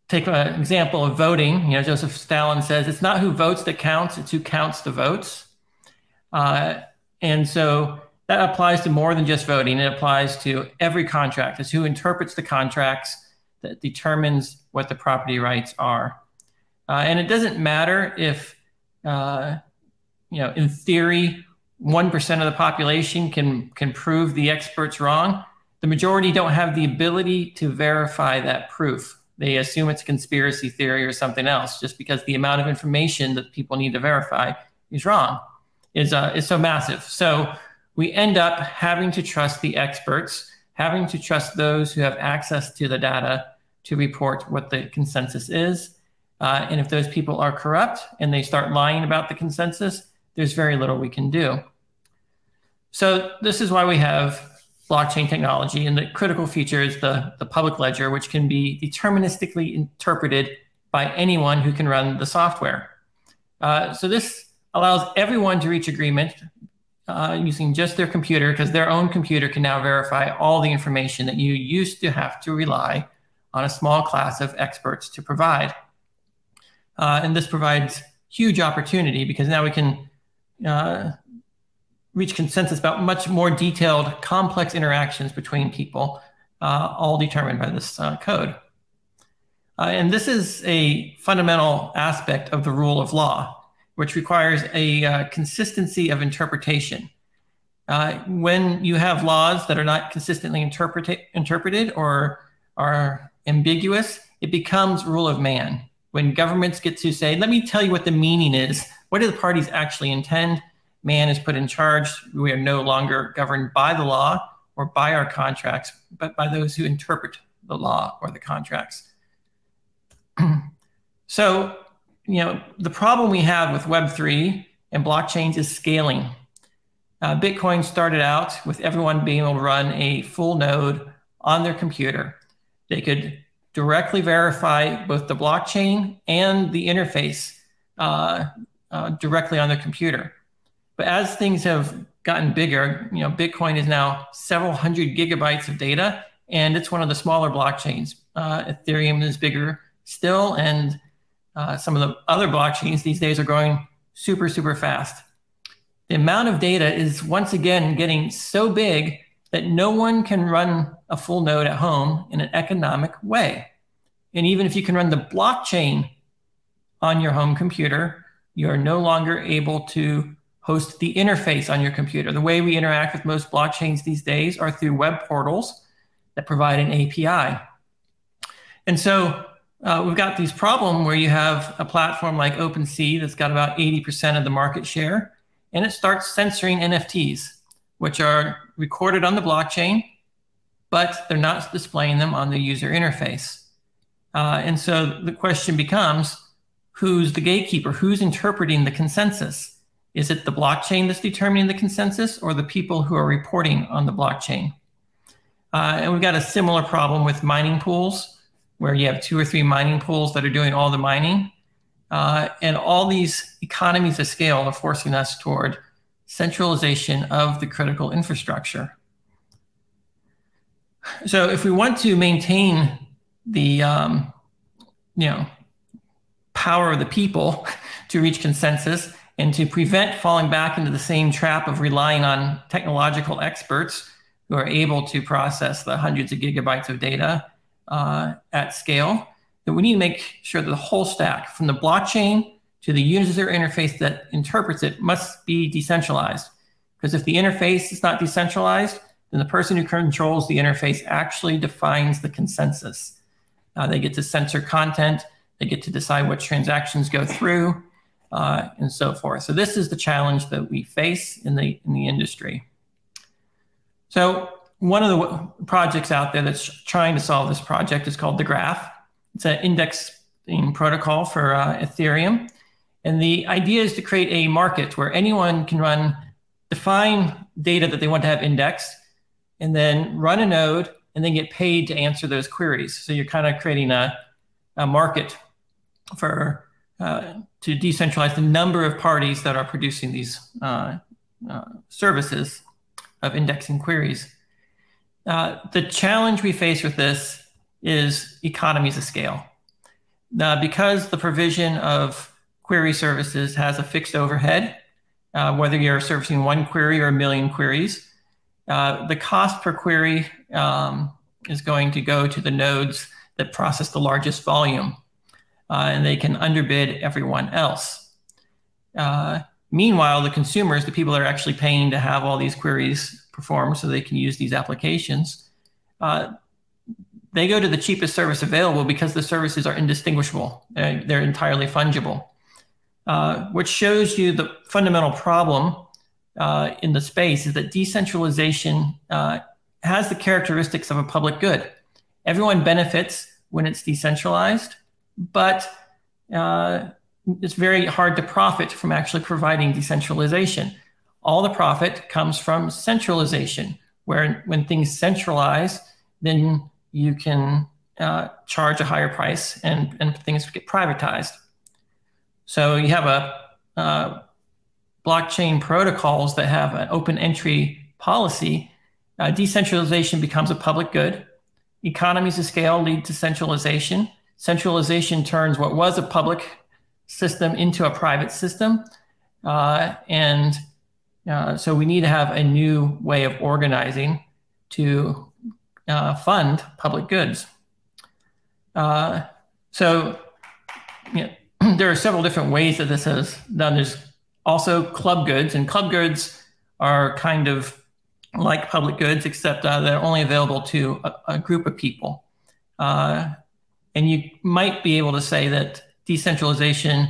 take an example of voting. Joseph Stalin says, it's not who votes that counts, it's who counts the votes. And so that applies to more than just voting. It applies to every contract. It's who interprets the contracts that determines what the property rights are. And it doesn't matter if, in theory, 1% of the population can prove the experts wrong. The majority don't have the ability to verify that proof. They assume it's a conspiracy theory or something else, just because the amount of information that people need to verify is wrong, is so massive. So we end up having to trust the experts, having to trust those who have access to the data to report what the consensus is. And if those people are corrupt and they start lying about the consensus, there's very little we can do. So this is why we have blockchain technology, and the critical feature is the public ledger, which can be deterministically interpreted by anyone who can run the software. So this allows everyone to reach agreement using just their computer, because their own computer can now verify all the information that you used to have to rely on a small class of experts to provide. And this provides huge opportunity, because now we can reach consensus about much more detailed, complex interactions between people, all determined by this code. And this is a fundamental aspect of the rule of law, which requires a consistency of interpretation. When you have laws that are not consistently interpreted or are ambiguous, it becomes rule of man. When governments get to say, let me tell you what the meaning is, what do the parties actually intend? Man is put in charge. We are no longer governed by the law or by our contracts, but by those who interpret the law or the contracts. So, the problem we have with Web3 and blockchains is scaling. Bitcoin started out with everyone being able to run a full node on their computer. They could directly verify both the blockchain and the interface directly on their computer. But as things have gotten bigger, Bitcoin is now several hundred gigabytes of data, and it's one of the smaller blockchains. Ethereum is bigger still, and some of the other blockchains these days are growing super, super fast. The amount of data is once again getting so big that no one can run a full node at home in an economic way. And even if you can run the blockchain on your home computer, you're no longer able to host the interface on your computer. The way we interact with most blockchains these days are through web portals that provide an API. And so we've got this problem where you have a platform like OpenSea that's got about 80% of the market share, and it starts censoring NFTs, which are recorded on the blockchain, but they're not displaying them on the user interface. And so the question becomes, who's the gatekeeper? Who's interpreting the consensus? Is it the blockchain that's determining the consensus, or the people who are reporting on the blockchain? And we've got a similar problem with mining pools, where you have 2 or 3 mining pools that are doing all the mining. And all these economies of scale are forcing us toward centralization of the critical infrastructure. So if we want to maintain the power of the people to reach consensus, and to prevent falling back into the same trap of relying on technological experts who are able to process the hundreds of gigabytes of data at scale, that we need to make sure that the whole stack, from the blockchain to the user interface that interprets it, must be decentralized. Because if the interface is not decentralized, then the person who controls the interface actually defines the consensus. They get to censor content, they get to decide what transactions go through, and so forth. So this is the challenge that we face in the industry. So one of the projects out there that's trying to solve this project is called the Graph. It's an indexing protocol for Ethereum. And the idea is to create a market where anyone can define data that they want to have indexed, and then run a node, and then get paid to answer those queries. So you're kind of creating a market for to decentralize the number of parties that are producing these services of indexing queries. The challenge we face with this is economies of scale. Because the provision of query services has a fixed overhead, whether you're servicing 1 query or 1 million queries, the cost per query is going to go to the nodes that process the largest volume. And they can underbid everyone else. Meanwhile, the consumers, the people that are actually paying to have all these queries performed so they can use these applications, they go to the cheapest service available because the services are indistinguishable. They're entirely fungible, which shows you the fundamental problem in the space is that decentralization has the characteristics of a public good. Everyone benefits when it's decentralized, but it's very hard to profit from actually providing decentralization. All the profit comes from centralization, where when things centralize, then you can charge a higher price and things get privatized. So you have a blockchain protocols that have an open entry policy. Decentralization becomes a public good. Economies of scale lead to centralization. Centralization turns what was a public system into a private system. And So we need to have a new way of organizing to fund public goods. So there are several different ways that this is done. There's also club goods, and club goods are kind of like public goods, except they're only available to a group of people. And you might be able to say that decentralization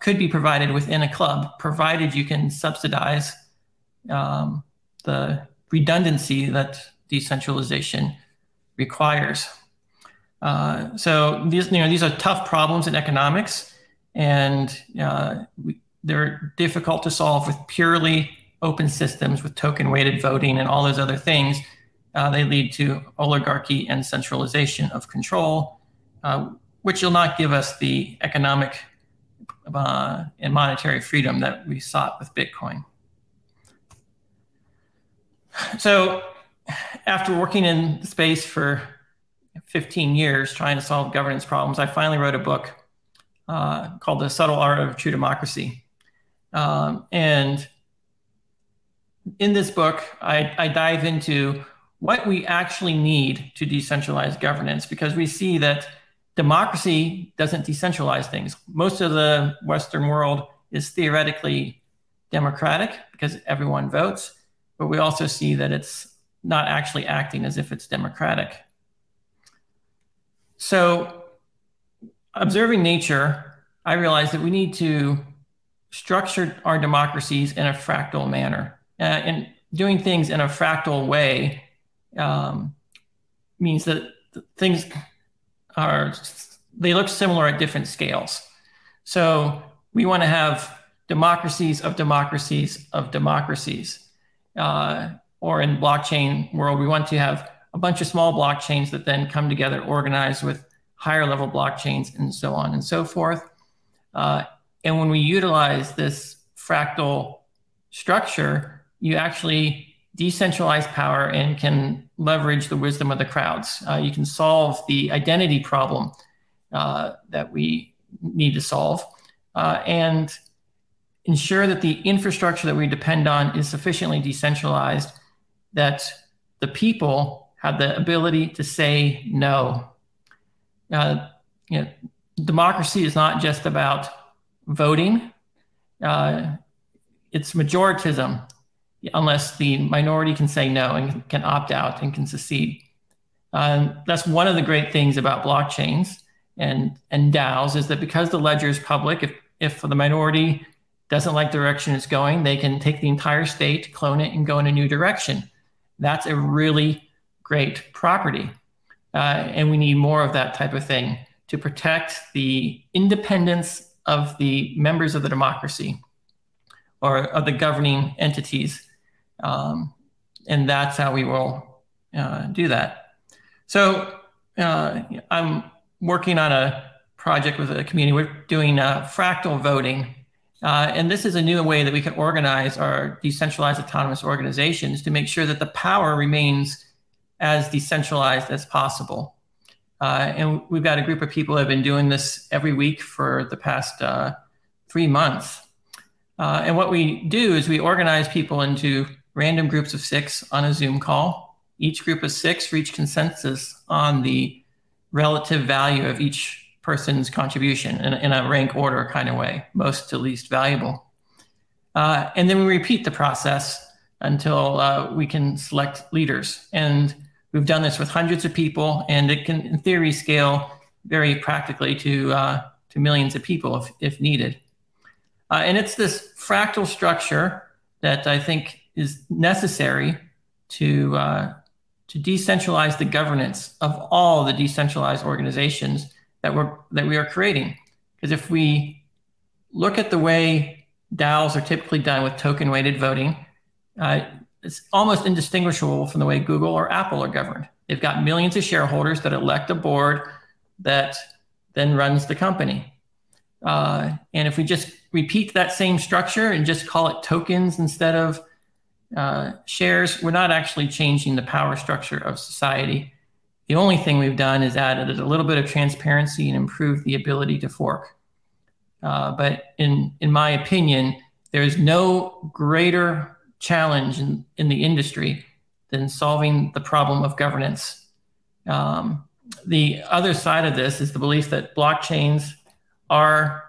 could be provided within a club, provided you can subsidize the redundancy that decentralization requires. So these are tough problems in economics, and they're difficult to solve with purely open systems with token-weighted voting and all those other things. They lead to oligarchy and centralization of control, which will not give us the economic and monetary freedom that we sought with Bitcoin. So after working in space for 15 years trying to solve governance problems, I finally wrote a book called The Subtle Art of True Democracy. And in this book, I dive into what we actually need to decentralize governance, because we see that democracy doesn't decentralize things. Most of the Western world is theoretically democratic because everyone votes, but we also see that it's not actually acting as if it's democratic. So observing nature, I realized that we need to structure our democracies in a fractal manner. And doing things in a fractal way means that things they look similar at different scales. So we want to have democracies of democracies of democracies. Or in blockchain world, we want to have a bunch of small blockchains that then come together, organized with higher level blockchains, and so on and so forth. And when we utilize this fractal structure, you actually decentralize power and can leverage the wisdom of the crowds. You can solve the identity problem that we need to solve, and ensure that the infrastructure that we depend on is sufficiently decentralized that the people have the ability to say no. Democracy is not just about voting. It's majoritism, unless the minority can say no and can opt out and can secede. That's one of the great things about blockchains and DAOs, is that because the ledger is public, if the minority doesn't like the direction it's going, they can take the entire state, clone it, and go in a new direction. That's a really great property. And we need more of that type of thing to protect the independence of the members of the democracy or of the governing entities. And that's how we will do that. So I'm working on a project with a community. We're doing fractal voting. And this is a new way that we can organize our decentralized autonomous organizations to make sure that the power remains as decentralized as possible. And we've got a group of people who have been doing this every week for the past 3 months. And what we do is we organize people into random groups of 6 on a Zoom call. Each group of 6 reach consensus on the relative value of each person's contribution in a rank order kind of way, most to least valuable. And then we repeat the process until we can select leaders. And we've done this with hundreds of people, and it can, in theory, scale very practically to millions of people if needed. And it's this fractal structure that I think is necessary to decentralize the governance of all the decentralized organizations that we are creating. Because if we look at the way DAOs are typically done with token-weighted voting, it's almost indistinguishable from the way Google or Apple are governed. They've got millions of shareholders that elect a board that then runs the company. And if we just repeat that same structure and just call it tokens instead of shares, we're not actually changing the power structure of society. The only thing we've done is added a little bit of transparency and improved the ability to fork. But in my opinion, there is no greater challenge in the industry than solving the problem of governance. The other side of this is the belief that blockchains are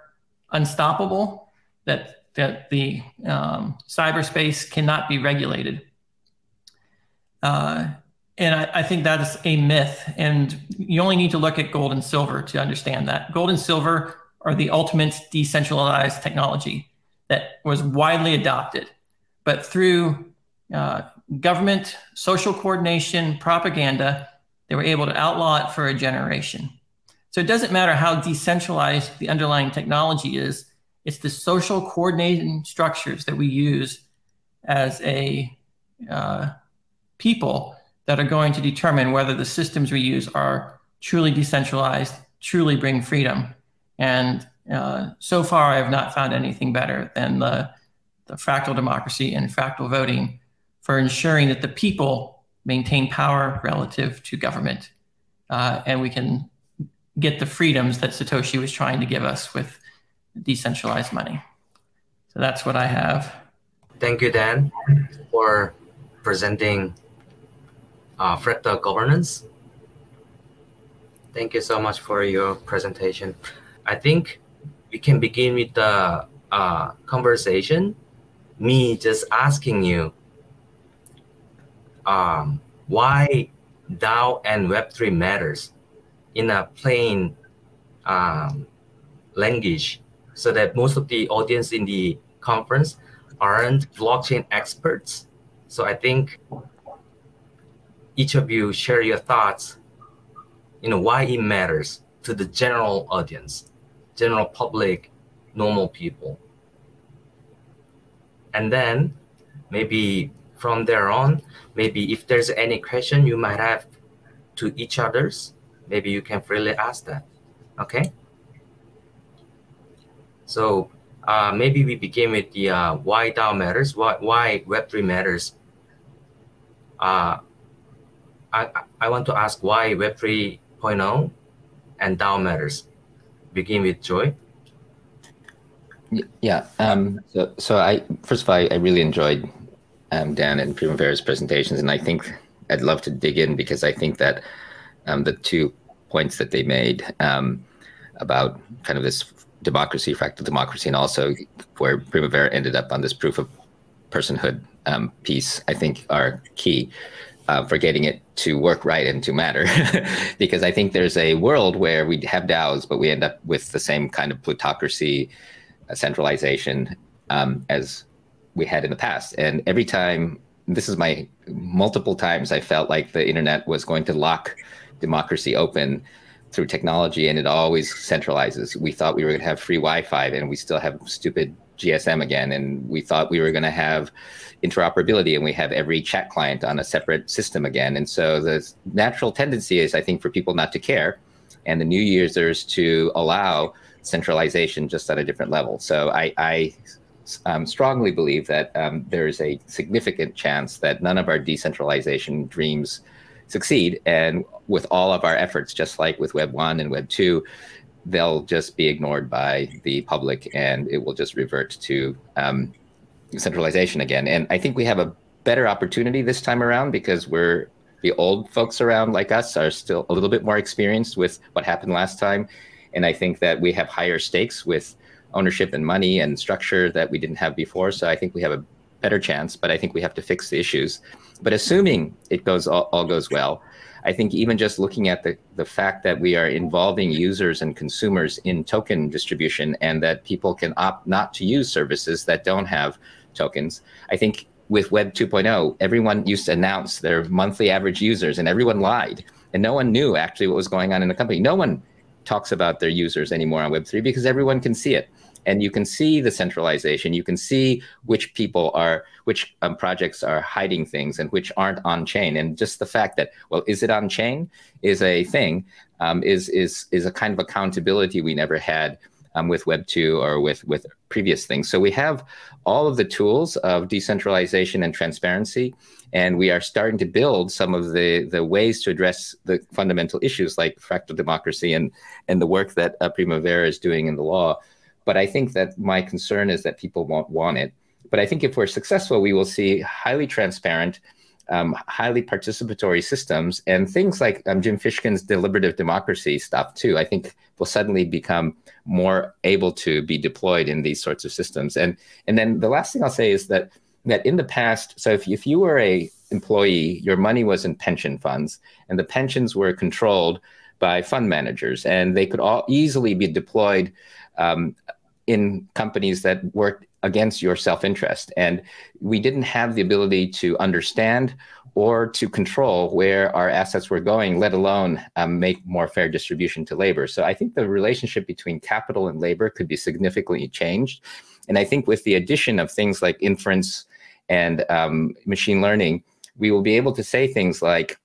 unstoppable, that the cyberspace cannot be regulated. And I think that is a myth. And you only need to look at gold and silver to understand that. Gold and silver are the ultimate decentralized technology that was widely adopted. But through government, social coordination, propaganda, they were able to outlaw it for a generation. So it doesn't matter how decentralized the underlying technology is, it's the social coordinating structures that we use as a people that are going to determine whether the systems we use are truly decentralized, truly bring freedom. And so far, I have not found anything better than the fractal democracy and fractal voting for ensuring that the people maintain power relative to government. And we can get the freedoms that Satoshi was trying to give us with decentralized money. So that's what I have. Thank you, Dan, for presenting fractal governance. Thank you so much for your presentation. I think we can begin with the conversation. Me just asking you why DAO and Web3 matters in a plain language, so that most of the audience in the conference aren't blockchain experts. So I think each of you share your thoughts, why it matters to the general audience, general public, normal people. And then maybe from there on, maybe if there's any question you might have to each other's, maybe you can freely ask that, okay? So maybe we begin with the why DAO matters, why Web3 matters. I want to ask why Web 3.0 and DAO matters. Begin with Joy. Yeah. So I first of all, I really enjoyed Dan and Primavera's presentations, and I think I'd love to dig in because I think that the 2 points that they made about kind of this democracy, fractal democracy, and also where Primavera ended up on this proof of personhood piece, I think are key for getting it to work right and to matter. Because I think there's a world where we have DAOs, but we end up with the same kind of plutocracy, centralization as we had in the past. And every time, this is my multiple times, I felt like the internet was going to lock democracy open through technology, and it always centralizes. We thought we were going to have free Wi-Fi, and we still have stupid GSM again. And we thought we were going to have interoperability, and we have every chat client on a separate system again. And so the natural tendency is, I think, for people not to care, and the new users to allow centralization just at a different level. So I strongly believe that there is a significant chance that none of our decentralization dreams succeed. And with all of our efforts, just like with Web 1 and Web 2, they'll just be ignored by the public, and it will just revert to centralization again. And I think we have a better opportunity this time around because the old folks around like us are still a little bit more experienced with what happened last time. And I think that we have higher stakes with ownership and money and structure that we didn't have before. So I think we have a better chance, but I think we have to fix the issues. But assuming it all goes well, I think even just looking at the fact that we are involving users and consumers in token distribution, and that people can opt not to use services that don't have tokens. I think with Web 2.0, everyone used to announce their monthly average users, and everyone lied. And no one knew actually what was going on in the company. No one talks about their users anymore on Web3 because everyone can see it. And you can see the centralization. You can see which projects are hiding things and which aren't on chain. And just the fact that, well, is it on chain is a thing, is a kind of accountability we never had with Web 2 or with previous things. So we have all of the tools of decentralization and transparency, and we are starting to build some of the ways to address the fundamental issues like fractal democracy and the work that Primavera is doing in the law but I think that my concern is that people won't want it. But I think if we're successful, we will see highly transparent, highly participatory systems, and things like Jim Fishkin's deliberative democracy stuff too, I think will suddenly become more able to be deployed in these sorts of systems. And then the last thing I'll say is that in the past, so if you were a employee, your money was in pension funds, and the pensions were controlled by fund managers, and they could all easily be deployed in companies that worked against your self-interest. And we didn't have the ability to understand or to control where our assets were going, let alone make more fair distribution to labor. So I think the relationship between capital and labor could be significantly changed. And I think with the addition of things like inference and machine learning, we will be able to say things like,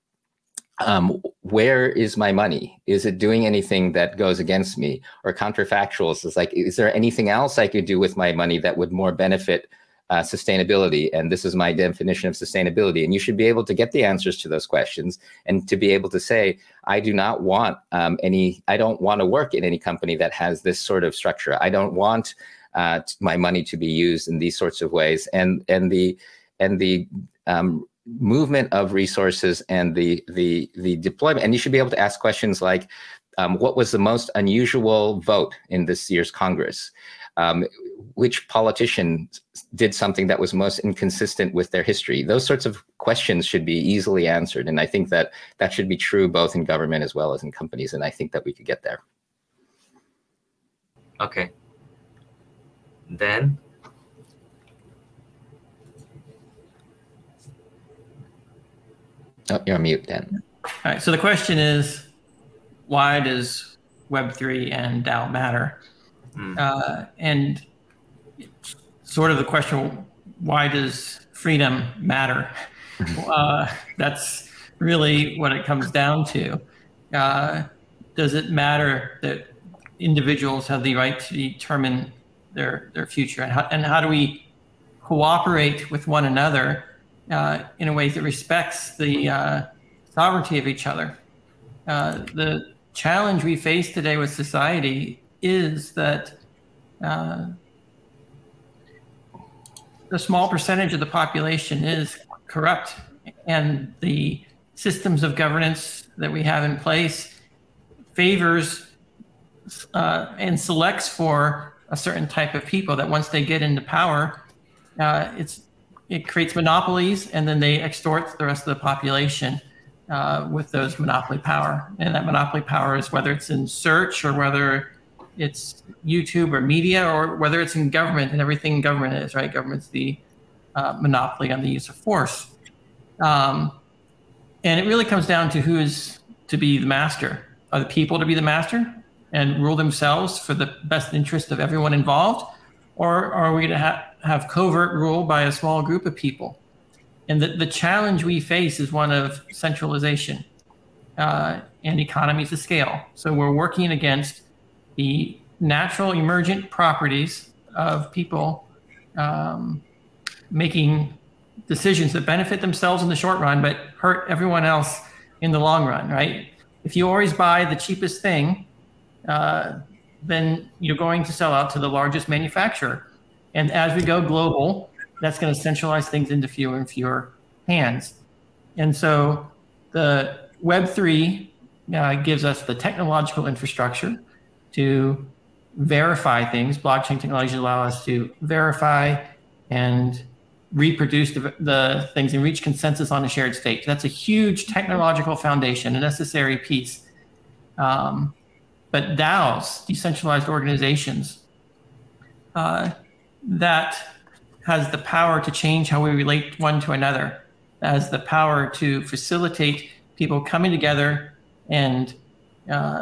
where is my money? Is it doing anything that goes against me? Or counterfactuals is like, is there anything else I could do with my money that would more benefit sustainability? And this is my definition of sustainability. And you should be able to get the answers to those questions and to be able to say, I do not want I don't want to work in any company that has this sort of structure. I don't want my money to be used in these sorts of ways. And the movement of resources and the deployment. And you should be able to ask questions like, what was the most unusual vote in this year's Congress? Which politician did something that was most inconsistent with their history? Those sorts of questions should be easily answered. And I think that that should be true both in government as well as in companies. And I think that we could get there. Okay. Then oh, you're on mute, Dan. All right, so the question is, why does Web3 and DAO matter? And sort of the question, why does freedom matter? That's really what it comes down to. Does it matter that individuals have the right to determine their future? And how do we cooperate with one another in a way that respects the sovereignty of each other? The challenge we face today with society is that the small percentage of the population is corrupt, and the systems of governance that we have in place favors and selects for a certain type of people that once they get into power, it creates monopolies, and then they extort the rest of the population with those monopoly power. And that monopoly power is whether it's in search or whether it's YouTube or media or whether it's in government, and everything government is, right? Government's the monopoly on the use of force. And it really comes down to who is to be the master. Are the people to be the master and rule themselves for the best interest of everyone involved? Or are we going to have covert rule by a small group of people? And the challenge we face is one of centralization and economies of scale. So we're working against the natural emergent properties of people making decisions that benefit themselves in the short run, but hurt everyone else in the long run, right? If you always buy the cheapest thing, then you're going to sell out to the largest manufacturer. And as we go global, that's going to centralize things into fewer and fewer hands. And so the Web3 gives us the technological infrastructure to verify things. Blockchain technology allows us to verify and reproduce the things and reach consensus on a shared state. That's a huge technological foundation, a necessary piece. But DAOs, decentralized organizations, that has the power to change how we relate one to another, has the power to facilitate people coming together and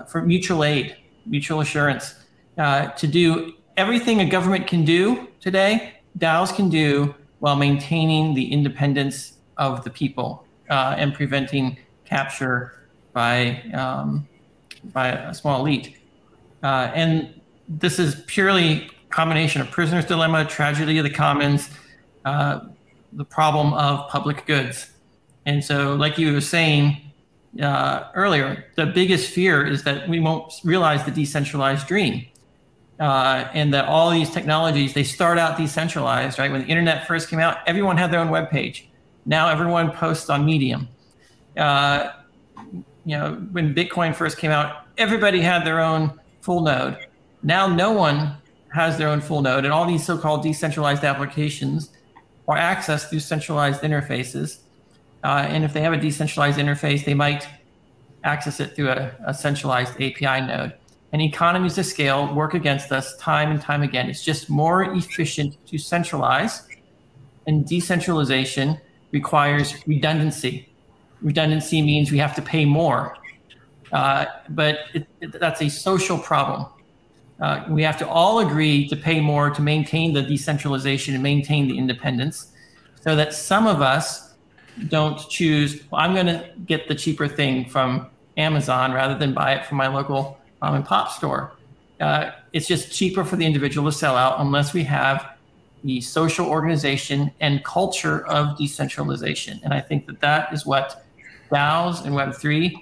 for mutual aid, mutual assurance, to do everything a government can do today, DAOs can do while maintaining the independence of the people and preventing capture by a small elite. And this is purely a combination of prisoner's dilemma, tragedy of the commons, the problem of public goods. And so, like you were saying earlier, the biggest fear is that we won't realize the decentralized dream. and that all these technologies, they start out decentralized, right? When the internet first came out, everyone had their own web page. Now everyone posts on Medium. When Bitcoin first came out, everybody had their own full node. Now no one has their own full node, and all these so-called decentralized applications are accessed through centralized interfaces. And if they have a decentralized interface, they might access it through a centralized API node. And economies of scale work against us time and time again. It's just more efficient to centralize, and decentralization requires redundancy. Redundancy means we have to pay more, but that's a social problem. We have to all agree to pay more to maintain the decentralization and maintain the independence, so that some of us don't choose, well, I'm going to get the cheaper thing from Amazon rather than buy it from my local mom and pop store. It's just cheaper for the individual to sell out unless we have the social organization and culture of decentralization. And I think that that is what DAOs and Web3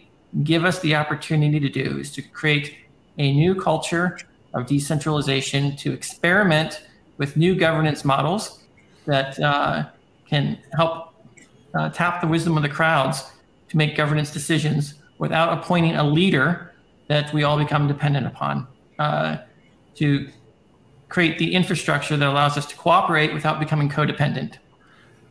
give us the opportunity to do, is to create a new culture of decentralization, to experiment with new governance models that can help tap the wisdom of the crowds to make governance decisions without appointing a leader that we all become dependent upon, to create the infrastructure that allows us to cooperate without becoming codependent.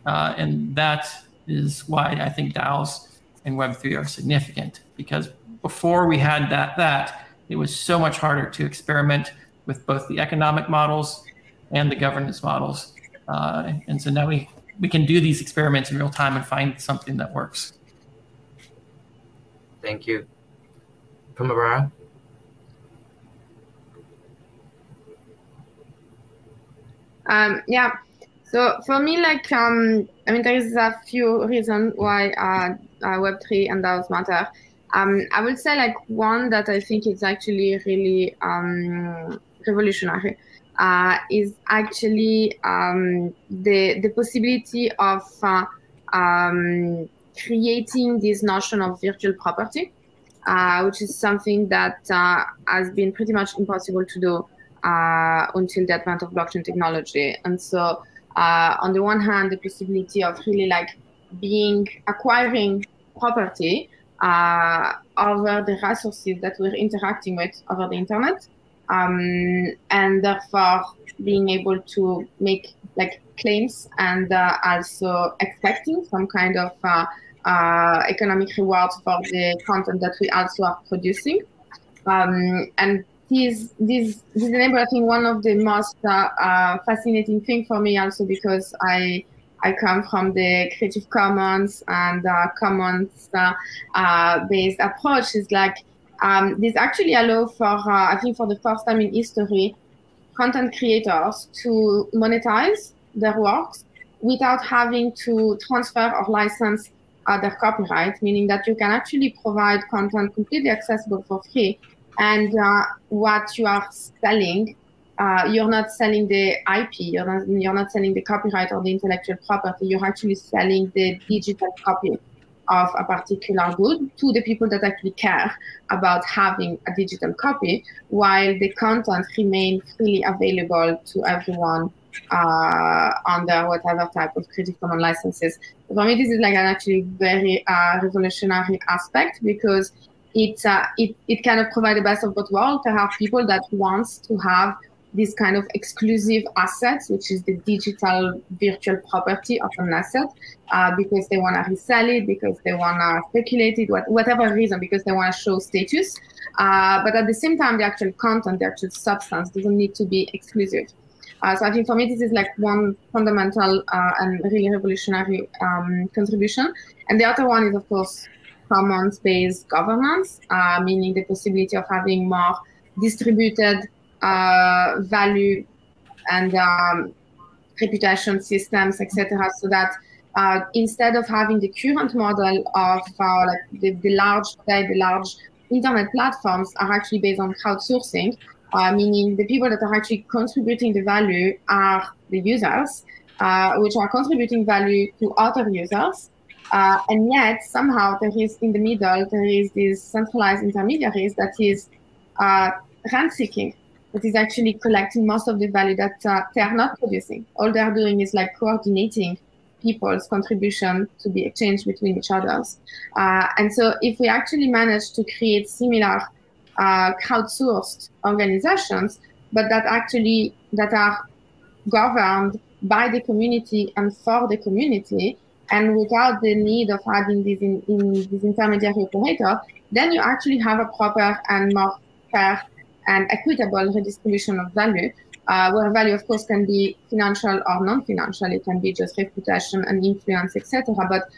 And that is why I think DAOs and Web3 are significant, because before we had that, it was so much harder to experiment with both the economic models and the governance models. And so now we can do these experiments in real time and find something that works. Thank you. Primavera? Yeah. So for me, like, I mean, there is a few reasons why Web3 and DAOs matter. I would say, like, one that I think is actually really revolutionary is actually the possibility of creating this notion of virtual property, which is something that has been pretty much impossible to do until the advent of blockchain technology. And so on the one hand, the possibility of really like acquiring property over the resources that we're interacting with over the internet, and therefore being able to make like claims and also expecting some kind of economic rewards for the content that we also are producing. And this enables, I think, one of the most fascinating thing for me also, because I come from the Creative Commons and Commons based approach, is like this actually allow for, I think for the first time in history, content creators to monetize their works without having to transfer or license their copyright, meaning that you can actually provide content completely accessible for free. And what you are selling, you're not selling the IP, you're not selling the copyright or the intellectual property, you're actually selling the digital copy of a particular good to the people that actually care about having a digital copy, while the content remains freely available to everyone under whatever type of Creative Commons licenses. For me, this is like an actually very revolutionary aspect, because it kind of provides the best of both worlds. There are people that want to have this kind of exclusive assets, which is the digital virtual property of an asset, because they want to resell it, because they want to speculate it, whatever reason, because they want to show status. But at the same time, the actual content, the actual substance doesn't need to be exclusive. So I think for me, this is like one fundamental and really revolutionary contribution. And the other one is, of course, commons-based governance, meaning the possibility of having more distributed value and reputation systems, etc., so that instead of having the current model of like the large internet platforms are actually based on crowdsourcing, meaning the people that are actually contributing the value are the users, which are contributing value to other users. And yet somehow there is in the middle, there is these centralized intermediaries that is rent seeking. that is actually collecting most of the value that they are not producing. All they are doing is like coordinating people's contribution to be exchanged between each others. And so if we actually manage to create similar crowdsourced organizations, but that are governed by the community and for the community, and without the need of having these intermediary operators, then you actually have a proper and more fair and equitable redistribution of value, where value, of course, can be financial or non-financial. It can be just reputation and influence, etc. But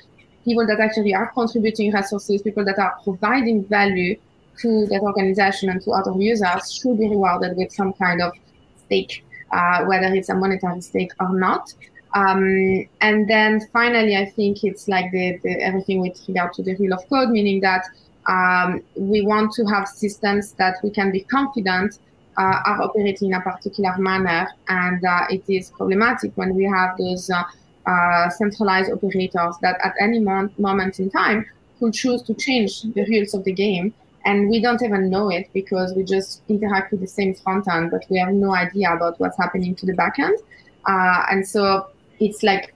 people that actually are contributing resources, people that are providing value to that organization and to other users should be rewarded with some kind of stake, whether it's a monetary stake or not. And then finally, I think it's like everything with regard to the rule of code, meaning that we want to have systems that we can be confident are operating in a particular manner. And it is problematic when we have those centralized operators that at any moment in time could choose to change the rules of the game. And we don't even know it because we just interact with the same front end, but we have no idea about what's happening to the back end. And so it's like,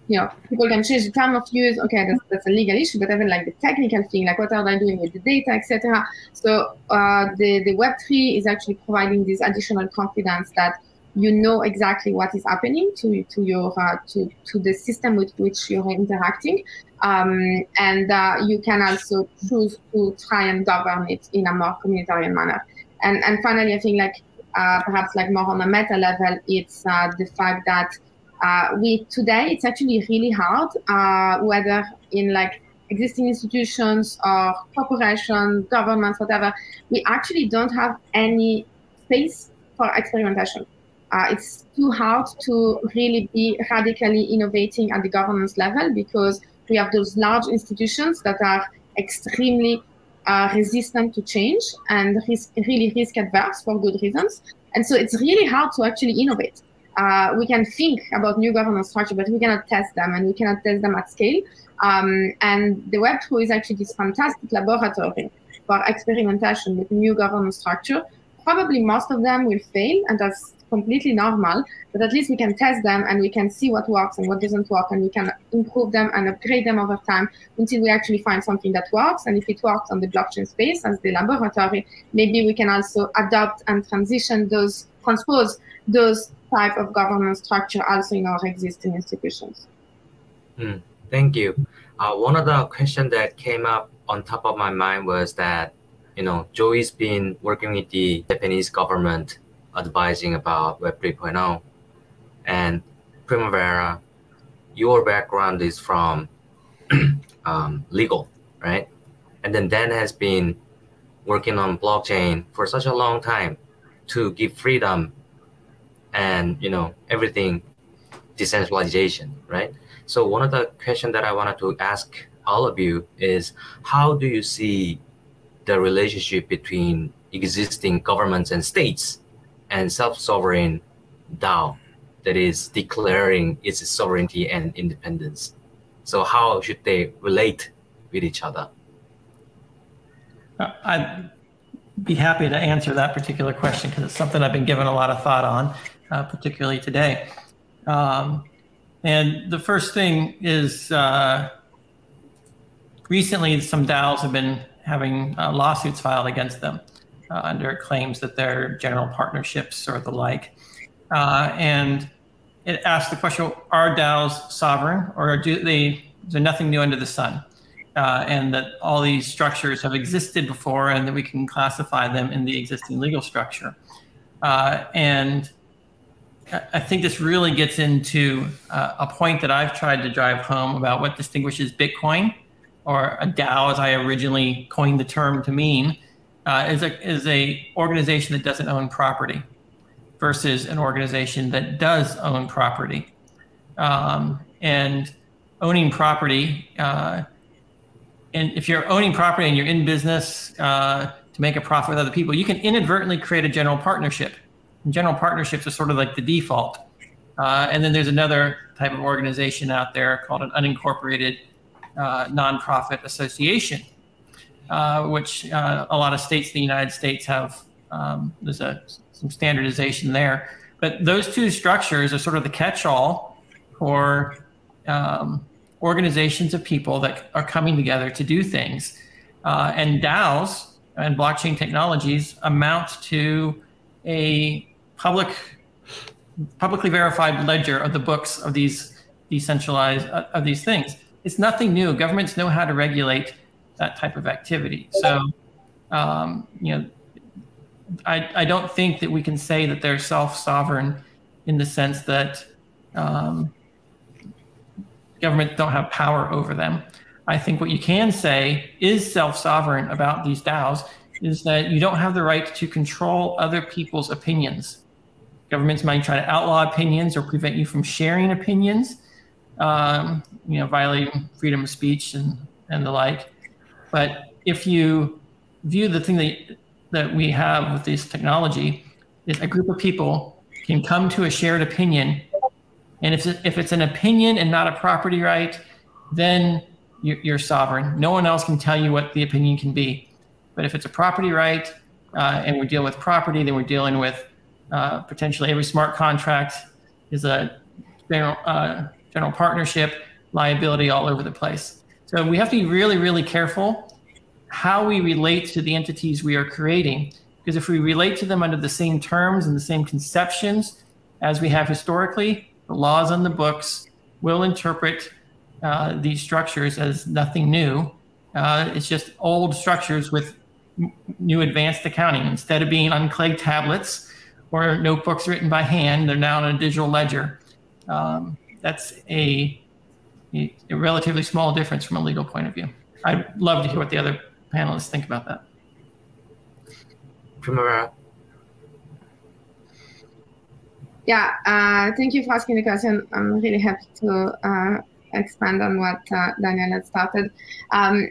people can change the term of use. Okay, that's a legal issue, but even like the technical thing, like what are they doing with the data, etc. So the Web3 is actually providing this additional confidence that you know exactly what is happening to the system with which you're interacting, and you can also choose to try and govern it in a more communitarian manner. And finally, I think like perhaps like more on a meta level, it's the fact that today it's actually really hard, whether in like existing institutions or corporations, governments, whatever, we actually don't have any space for experimentation. It's too hard to really be radically innovating at the governance level because we have those large institutions that are extremely resistant to change and really risk adverse for good reasons. And so it's really hard to actually innovate. We can think about new governance structure, but we cannot test them, and we cannot test them at scale. And the Web3 is actually this fantastic laboratory for experimentation with new governance structure. Probably most of them will fail, and that's completely normal, but at least we can test them and we can see what works and what doesn't work, and we can improve them and upgrade them over time until we actually find something that works. And if it works on the blockchain space as the laboratory, maybe we can also adopt and transpose those type of governance structure also in our existing institutions. Thank you. One of the questions that came up on top of my mind was that, Joi's been working with the Japanese government advising about Web 3.0, and Primavera, your background is from legal, right? And then Dan has been working on blockchain for such a long time to give freedom and everything decentralization, right? So one of the questions that I wanted to ask all of you is, how do you see the relationship between existing governments and states and self-sovereign DAO that is declaring its sovereignty and independence? So how should they relate with each other? I'd be happy to answer that particular question because it's something I've been given a lot of thought on, particularly today. And the first thing is recently some DAOs have been having lawsuits filed against them under claims that they're general partnerships or the like. And it asks the question, are DAOs sovereign, or is there nothing new under the sun? And that all these structures have existed before and that we can classify them in the existing legal structure. And I think this really gets into a point that I've tried to drive home about what distinguishes Bitcoin, or a DAO as I originally coined the term to mean, is a organization that doesn't own property versus an organization that does own property. And owning property, and if you're owning property and you're in business to make a profit with other people, you can inadvertently create a general partnership. And general partnerships are sort of like the default. And then there's another type of organization out there called an unincorporated nonprofit association, which a lot of states in the United States have there's some standardization there. But those two structures are sort of the catch-all for organizations of people that are coming together to do things. And DAOs and blockchain technologies amount to a publicly verified ledger of the books of these decentralized of these things. It's nothing new. Governments know how to regulate that type of activity. So, you know, I don't think that we can say that they're self-sovereign in the sense that governments don't have power over them. I think what you can say is self-sovereign about these DAOs is that you don't have the right to control other people's opinions. Governments might try to outlaw opinions or prevent you from sharing opinions, you know, violating freedom of speech and the like. But if you view the thing that we have with this technology is a group of people can come to a shared opinion, and if it's an opinion and not a property right, then you're sovereign. No one else can tell you what the opinion can be. But if it's a property right, and we deal with property, then we're dealing with potentially every smart contract is a general partnership, liability all over the place. So we have to be really, really careful how we relate to the entities we are creating, because if we relate to them under the same terms and the same conceptions as we have historically, the laws on the books will interpret these structures as nothing new. It's just old structures with new advanced accounting. Instead of being on clay tablets or notebooks written by hand, they're now in a digital ledger. That's a relatively small difference from a legal point of view. I'd love to hear what the other panelists think about that. Primavera. Yeah, thank you for asking the question. I'm really happy to expand on what Daniel had started.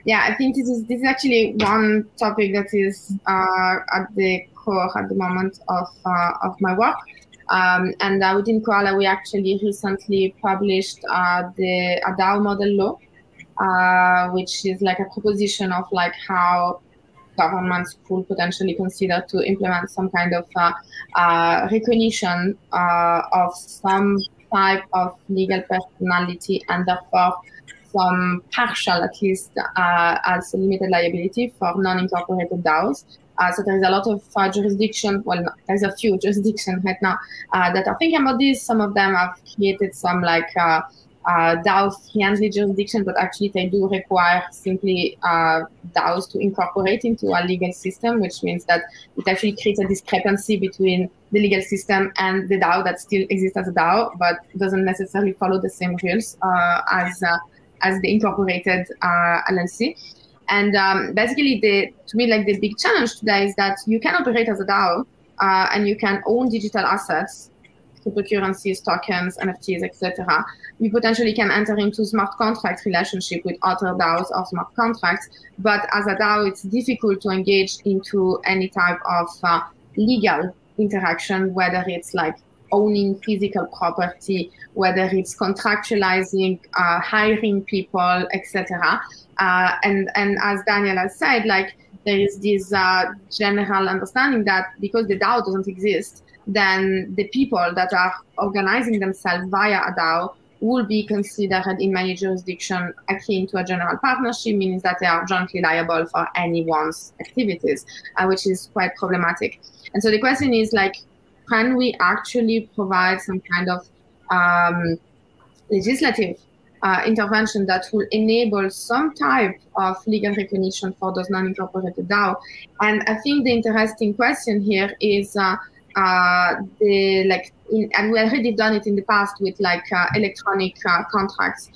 Yeah, I think this is actually one topic that is at the core at the moment of my work. And within Koala, we actually recently published a DAO model law, which is like a proposition of like how governments could potentially consider to implement some kind of recognition of some type of legal personality and therefore some partial, at least, as limited liability for non-incorporated DAOs. So there's a lot of jurisdiction, well, there's a few jurisdictions right now that are thinking about this. Some of them have created some like DAO-friendly jurisdiction, but actually they do require simply DAOs to incorporate into a legal system, which means that it actually creates a discrepancy between the legal system and the DAO that still exists as a DAO, but doesn't necessarily follow the same rules as the incorporated LLC. And basically, to me, like the big challenge today is that you can operate as a DAO and you can own digital assets, cryptocurrencies, tokens, NFTs, etc. You potentially can enter into smart contract relationship with other DAOs or smart contracts, but as a DAO, it's difficult to engage into any type of legal interaction, whether it's like owning physical property, whether it's contractualizing, hiring people, etc. And as Daniel has said, like there is this general understanding that because the DAO doesn't exist, then the people that are organizing themselves via a DAO will be considered in many jurisdictions akin to a general partnership, meaning that they are jointly liable for anyone's activities, which is quite problematic. And so the question is like, can we actually provide some kind of legislative intervention that will enable some type of legal recognition for those non-incorporated DAO? And I think the interesting question here is and we already done it in the past with like electronic contracts,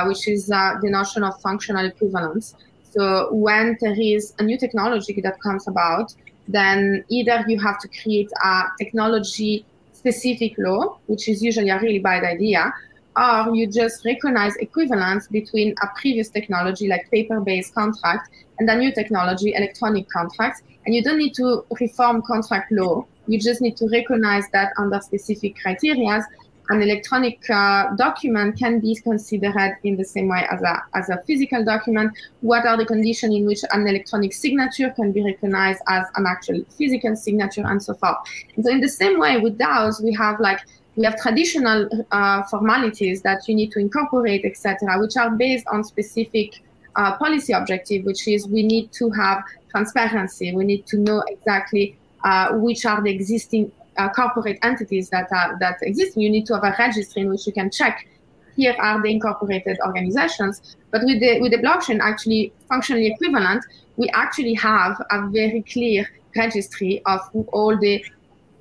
which is the notion of functional equivalence. So when there is a new technology that comes about, then either you have to create a technology-specific law, which is usually a really bad idea, or you just recognize equivalence between a previous technology like paper-based contract and a new technology, electronic contracts, and you don't need to reform contract law. You just need to recognize that under specific criteria, an electronic document can be considered in the same way as a physical document. What are the conditions in which an electronic signature can be recognized as an actual physical signature, and so forth. And so in the same way with DAOs, we have traditional formalities that you need to incorporate, etc., which are based on specific policy objective, which is we need to have transparency. We need to know exactly which are the existing corporate entities that exist. You need to have a registry in which you can check, here are the incorporated organizations. But with the blockchain actually functionally equivalent, we actually have a very clear registry of all the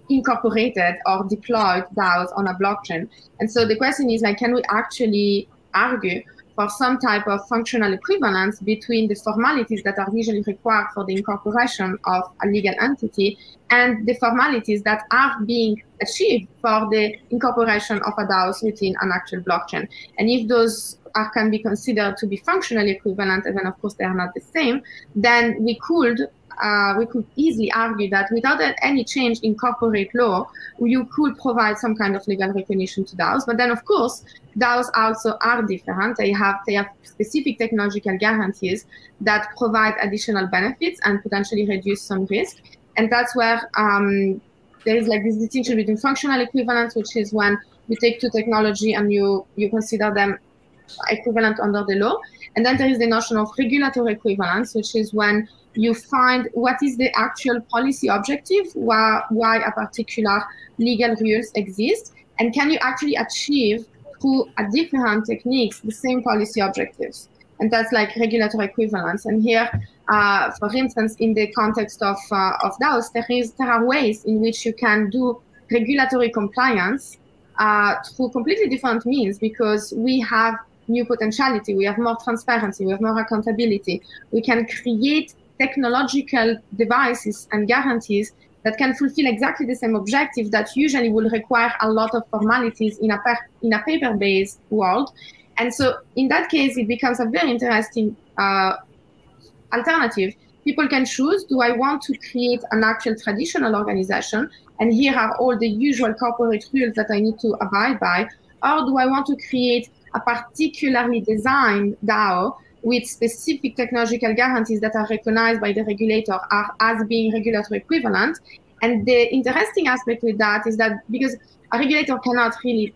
incorporated or deployed DAOs on a blockchain. And so the question is, can we actually argue for some type of functional equivalence between the formalities that are usually required for the incorporation of a legal entity and the formalities that are being achieved for the incorporation of a DAO within an actual blockchain? And if those can be considered to be functionally equivalent, and then of course they are not the same, then we could easily argue that without any change in corporate law, you could provide some kind of legal recognition to DAOs. But then, of course, DAOs also are different. They have specific technological guarantees that provide additional benefits and potentially reduce some risk. And that's where there is this distinction between functional equivalence, which is when you take two technology and you consider them equivalent under the law. And then there is the notion of regulatory equivalence, which is when you find what is the actual policy objective, why a particular legal rules exist, and can you actually achieve through a different techniques the same policy objectives. And that's regulatory equivalence. And here, for instance, in the context of DAOs, there are ways in which you can do regulatory compliance through completely different means, because we have new potentiality, we have more transparency, we have more accountability. We can create technological devices and guarantees that can fulfill exactly the same objective that usually will require a lot of formalities in a paper-based world. And so in that case, it becomes a very interesting alternative. People can choose, do I want to create an actual traditional organization, and here are all the usual corporate rules that I need to abide by, or do I want to create a particularly designed DAO with specific technological guarantees that are recognized by the regulator as being regulatory equivalent. And the interesting aspect with that is that because a regulator cannot really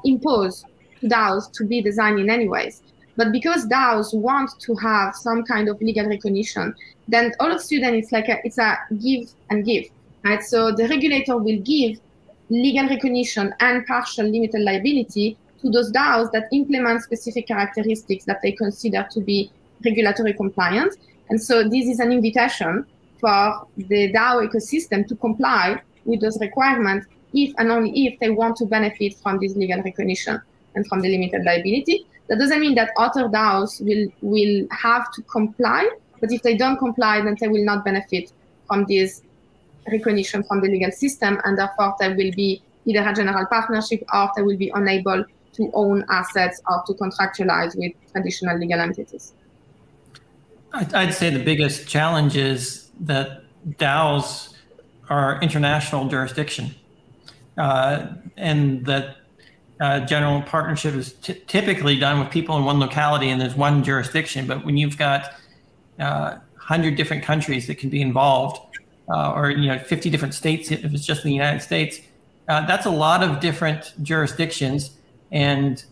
impose DAOs to be designed in any ways, but because DAOs want to have some kind of legal recognition, then all of a sudden it's a give and give, right? So the regulator will give legal recognition and partial limited liability to those DAOs that implement specific characteristics that they consider to be regulatory compliant. And so this is an invitation for the DAO ecosystem to comply with those requirements if and only if they want to benefit from this legal recognition and from the limited liability. That doesn't mean that other DAOs will have to comply, but if they don't comply, then they will not benefit from this recognition from the legal system, and therefore there will be either a general partnership or they will be unable to own assets or to contractualize with traditional legal entities. I'd say the biggest challenge is that DAOs are international jurisdiction, and that general partnership is typically done with people in one locality and there's one jurisdiction. But when you've got 100 different countries that can be involved, or 50 different states if it's just in the United States, that's a lot of different jurisdictions. And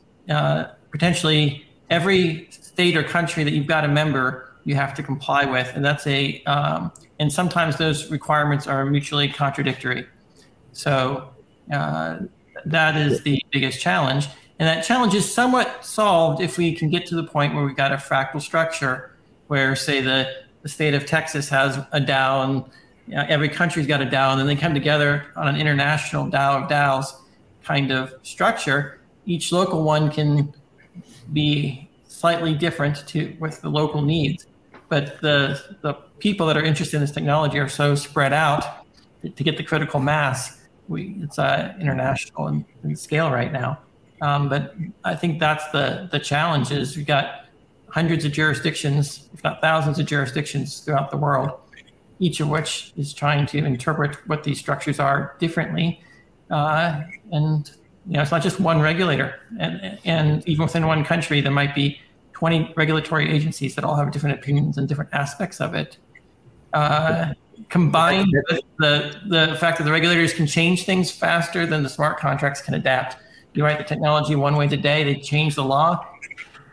potentially every state or country that you've got a member, you have to comply with, and that's and sometimes those requirements are mutually contradictory. So that is the biggest challenge, and that challenge is somewhat solved if we can get to the point where we've got a fractal structure, where say the state of Texas has a DAO, and every country's got a DAO, and then they come together on an international DAO of DAOs kind of structure. Each local one can be slightly different with the local needs, but the people that are interested in this technology are so spread out to get the critical mass. It's international in scale right now, but I think that's the challenge. Is we've got hundreds of jurisdictions, if not thousands of jurisdictions throughout the world, each of which is trying to interpret what these structures are differently, and it's not just one regulator, and even within one country, there might be 20 regulatory agencies that all have different opinions and different aspects of it. Combined with the fact that the regulators can change things faster than the smart contracts can adapt. You write the technology one way today, they change the law,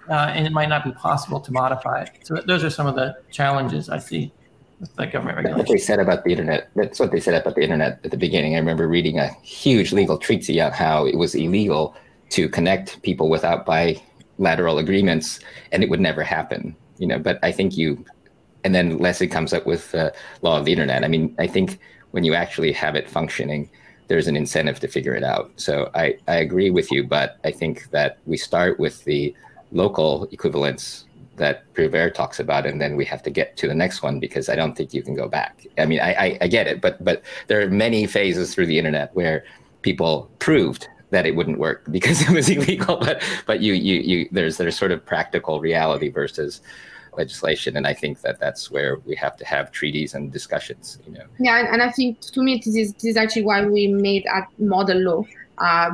and it might not be possible to modify it. So those are some of the challenges I see with the government regulation. That's what they said about the internet. That's what they said about the internet at the beginning. I remember reading a huge legal treatise on how it was illegal to connect people without bilateral agreements, and it would never happen. But I think and then Leslie comes up with the law of the internet. I mean, I think when you actually have it functioning, there's an incentive to figure it out. So I agree with you, but I think that we start with the local equivalents that Primavera talks about, and then we have to get to the next one, because I don't think you can go back. I mean, I get it, but there are many phases through the internet where people proved that it wouldn't work because it was illegal, but there's sort of practical reality versus legislation, and I think that that's where we have to have treaties and discussions. Yeah, and I think to me this is actually why we made a model law,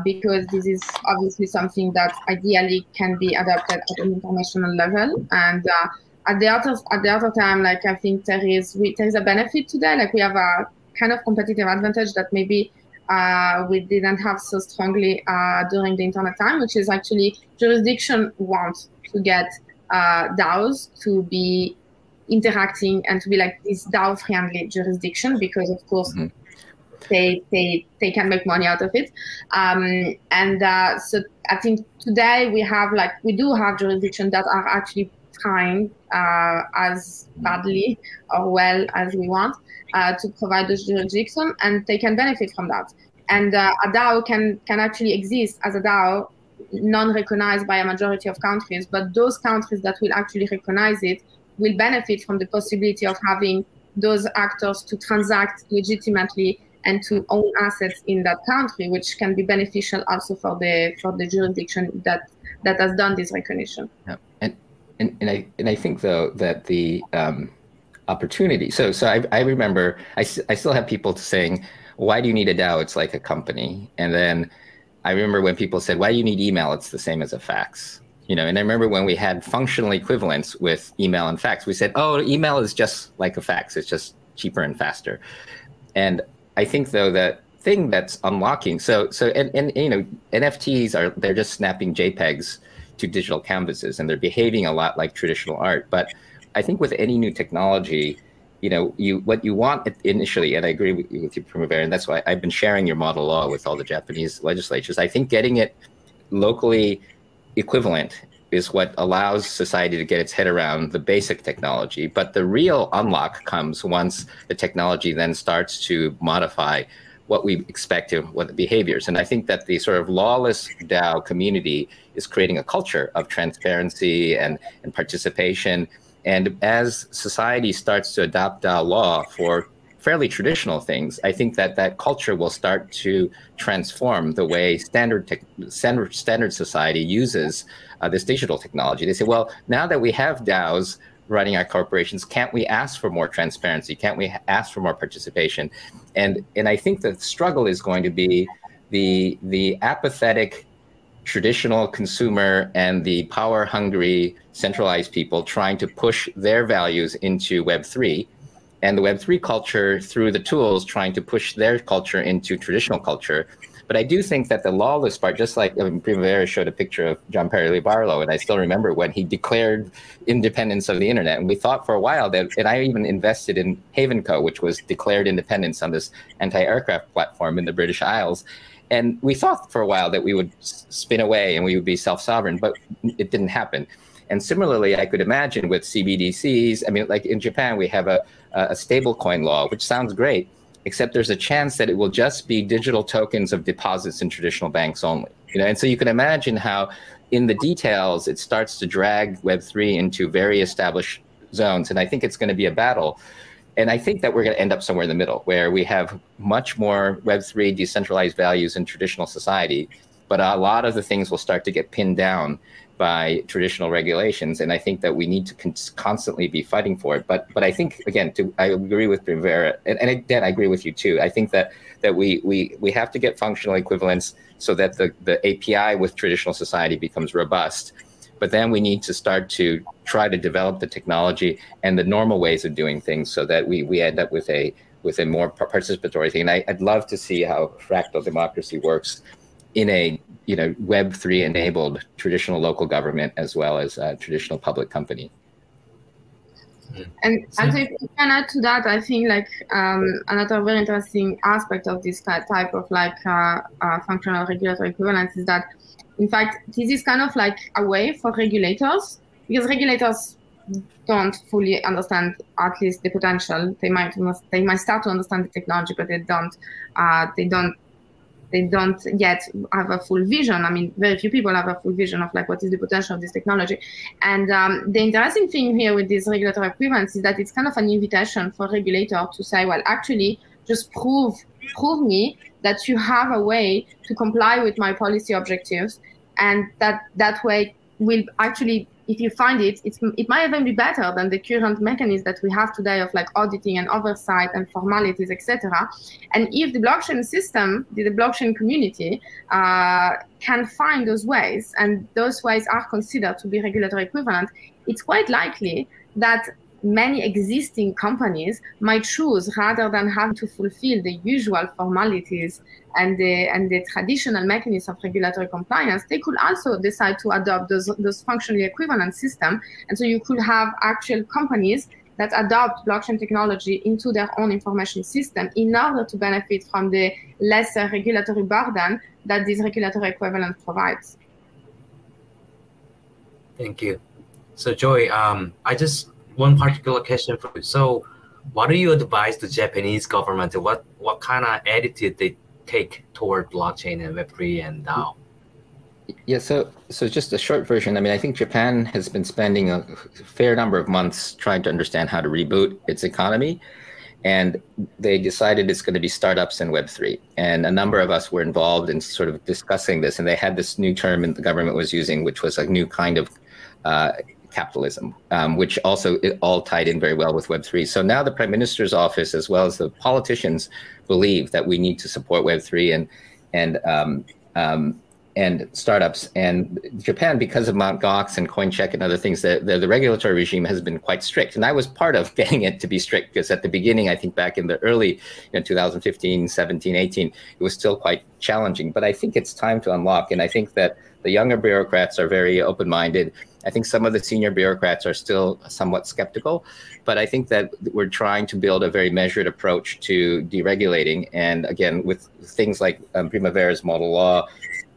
because this is obviously something that ideally can be adopted at an international level. And at the other time, like, I think there is a benefit today. Like, we have a kind of competitive advantage that maybe we didn't have so strongly during the internet time, which is actually jurisdiction wants to get DAOs to be interacting and to be like this DAO-friendly jurisdiction, because of course they can make money out of it. So I think today we do have jurisdictions that are actually trying as badly or well as we want to provide those jurisdictions, and they can benefit from that. And a DAO can actually exist as a DAO non-recognized by a majority of countries, but those countries that will actually recognize it will benefit from the possibility of having those actors to transact legitimately and to own assets in that country, which can be beneficial also for the jurisdiction that has done this recognition. Yeah. And I think, though, that the opportunity. So I remember I still have people saying, "Why do you need a DAO? It's like a company." And then I remember when people said, "Why do you need email? It's the same as a fax." And I remember when we had functional equivalents with email and fax, we said, "Oh, email is just like a fax. It's just cheaper and faster." And I think, though, that thing that's unlocking. So NFTs they're just snapping JPEGs to digital canvases, and they're behaving a lot like traditional art. But I think with any new technology, what you want initially, and I agree with you, Primavera, and that's why I've been sharing your model law with all the Japanese legislatures. I think getting it locally equivalent is what allows society to get its head around the basic technology. But the real unlock comes once the technology then starts to modify what we expect of what the behaviors. And I think that the sort of lawless DAO community is creating a culture of transparency and participation. And as society starts to adopt DAO law for fairly traditional things, I think that culture will start to transform the way standard society uses this digital technology. They say, well, now that we have DAOs running our corporations, can't we ask for more transparency? Can't we ask for more participation? And I think the struggle is going to be the apathetic traditional consumer and the power-hungry centralized people trying to push their values into Web3, and the Web3 culture through the tools trying to push their culture into traditional culture. But I do think that the lawless part, just like Primavera showed a picture of John Perry Barlow, and I still remember when he declared independence of the internet. And we thought for a while that, and I even invested in Haven Co., which was declared independence on this anti-aircraft platform in the British Isles. And we thought for a while that we would spin away and we would be self-sovereign, but it didn't happen. And similarly, I could imagine with CBDCs, I mean, like in Japan, we have a stable coin law, which sounds great, except there's a chance that it will just be digital tokens of deposits in traditional banks only. And so you can imagine how in the details, it starts to drag Web3 into very established zones. And I think it's going to be a battle. And I think that we're going to end up somewhere in the middle, where we have much more Web3 decentralized values in traditional society, but a lot of the things will start to get pinned down by traditional regulations, and I think that we need to constantly be fighting for it. But I think, again, I agree with Primavera, and Dan, I agree with you too. I think that we have to get functional equivalence so that the API with traditional society becomes robust. But then we need to start to try to develop the technology and the normal ways of doing things so that we end up with a more participatory thing. And I'd love to see how fractal democracy works in a Web3 enabled traditional local government as well as a traditional public company. And if I can add to that, I think like another very interesting aspect of this type of like functional regulatory equivalence is that, in fact, this is kind of like a way for regulators, because regulators don't fully understand at least the potential. They might start to understand the technology, but they don't yet have a full vision. I mean, very few people have a full vision of like what is the potential of this technology. And the interesting thing here with this regulatory equivalence is that it's kind of an invitation for regulator to say, well, actually, just prove me that you have a way to comply with my policy objectives, and that way will actually, if you find it might even be better than the current mechanism that we have today of like auditing and oversight and formalities, etc. And if the blockchain system, the blockchain community can find those ways, and those ways are considered to be regulatory equivalent, it's quite likely that many existing companies might choose, rather than having to fulfill the usual formalities and the traditional mechanisms of regulatory compliance, they could also decide to adopt those functionally equivalent system. And so you could have actual companies that adopt blockchain technology into their own information system in order to benefit from the lesser regulatory burden that this regulatory equivalent provides. Thank you. So Joy, one particular question for you. So what do you advise the Japanese government? What kind of attitude they take toward blockchain and Web3 and DAO? Yeah, so just a short version. I mean, I think Japan has been spending a fair number of months trying to understand how to reboot its economy. And they decided it's going to be startups and Web3. And a number of us were involved in sort of discussing this. And they had this new term the government was using, which was a new kind of capitalism, which also it all tied in very well with Web3. So now the Prime Minister's office, as well as the politicians, believe that we need to support Web3 and startups. And Japan, because of Mt. Gox and CoinCheck and other things, the regulatory regime has been quite strict. And I was part of getting it to be strict, because at the beginning, I think back in the early 2015, 17, 18, it was still quite challenging. But I think it's time to unlock. And I think that the younger bureaucrats are very open-minded. I think some of the senior bureaucrats are still somewhat skeptical, but I think that we're trying to build a very measured approach to deregulating. And again, with things like Primavera's model law,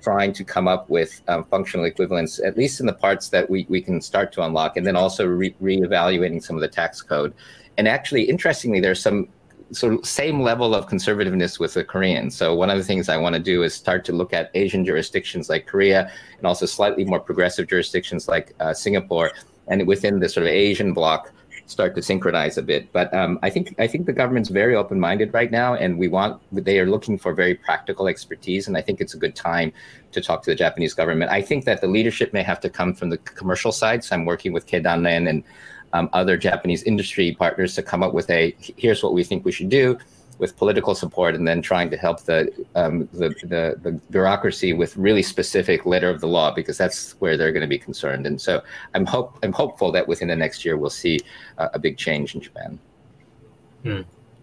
trying to come up with functional equivalence, at least in the parts that we can start to unlock, and then also reevaluating some of the tax code. And actually, interestingly, there's some sort of same level of conservativeness with the Koreans. So one of the things I want to do is start to look at Asian jurisdictions like Korea, and also slightly more progressive jurisdictions like Singapore, and within the sort of Asian bloc, start to synchronize a bit. But I think the government's very open-minded right now, and they are looking for very practical expertise, and I think it's a good time to talk to the Japanese government. I think that the leadership may have to come from the commercial side. So I'm working with Keidanren and other Japanese industry partners to come up with here's what we think we should do, with political support, and then trying to help the bureaucracy with really specific letter of the law, because that's where they're going to be concerned. And so I'm hopeful that within the next year we'll see a big change in Japan.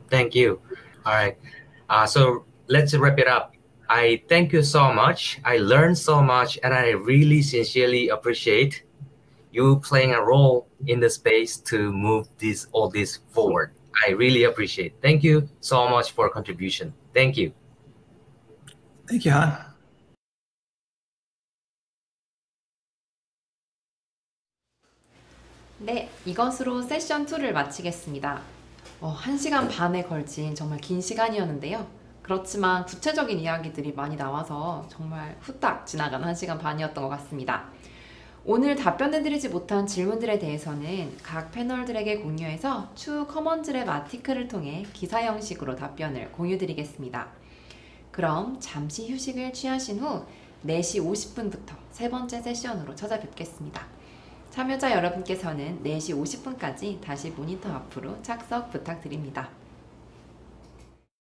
Thank you. All right. So let's wrap it up. I thank you so much. I learned so much, and I really sincerely appreciate you playing a role in the space to move all this forward. I really appreciate it. Thank you so much for contribution. Thank you. Thank you, Han. 네, 이것으로 세션 2를 마치겠습니다. 1시간 반에 걸친 정말 긴 시간이었는데요. 그렇지만 구체적인 이야기들이 많이 나와서 정말 후딱 지나간 1시간 반이었던 것 같습니다. 오늘 답변해드리지 못한 질문들에 대해서는 각 패널들에게 공유해서 추후 커먼즈랩 아티클을 통해 기사 형식으로 답변을 공유드리겠습니다. 그럼 잠시 휴식을 취하신 후 4시 50분부터 세 번째 세션으로 찾아뵙겠습니다. 참여자 여러분께서는 4시 50분까지 다시 모니터 앞으로 착석 부탁드립니다.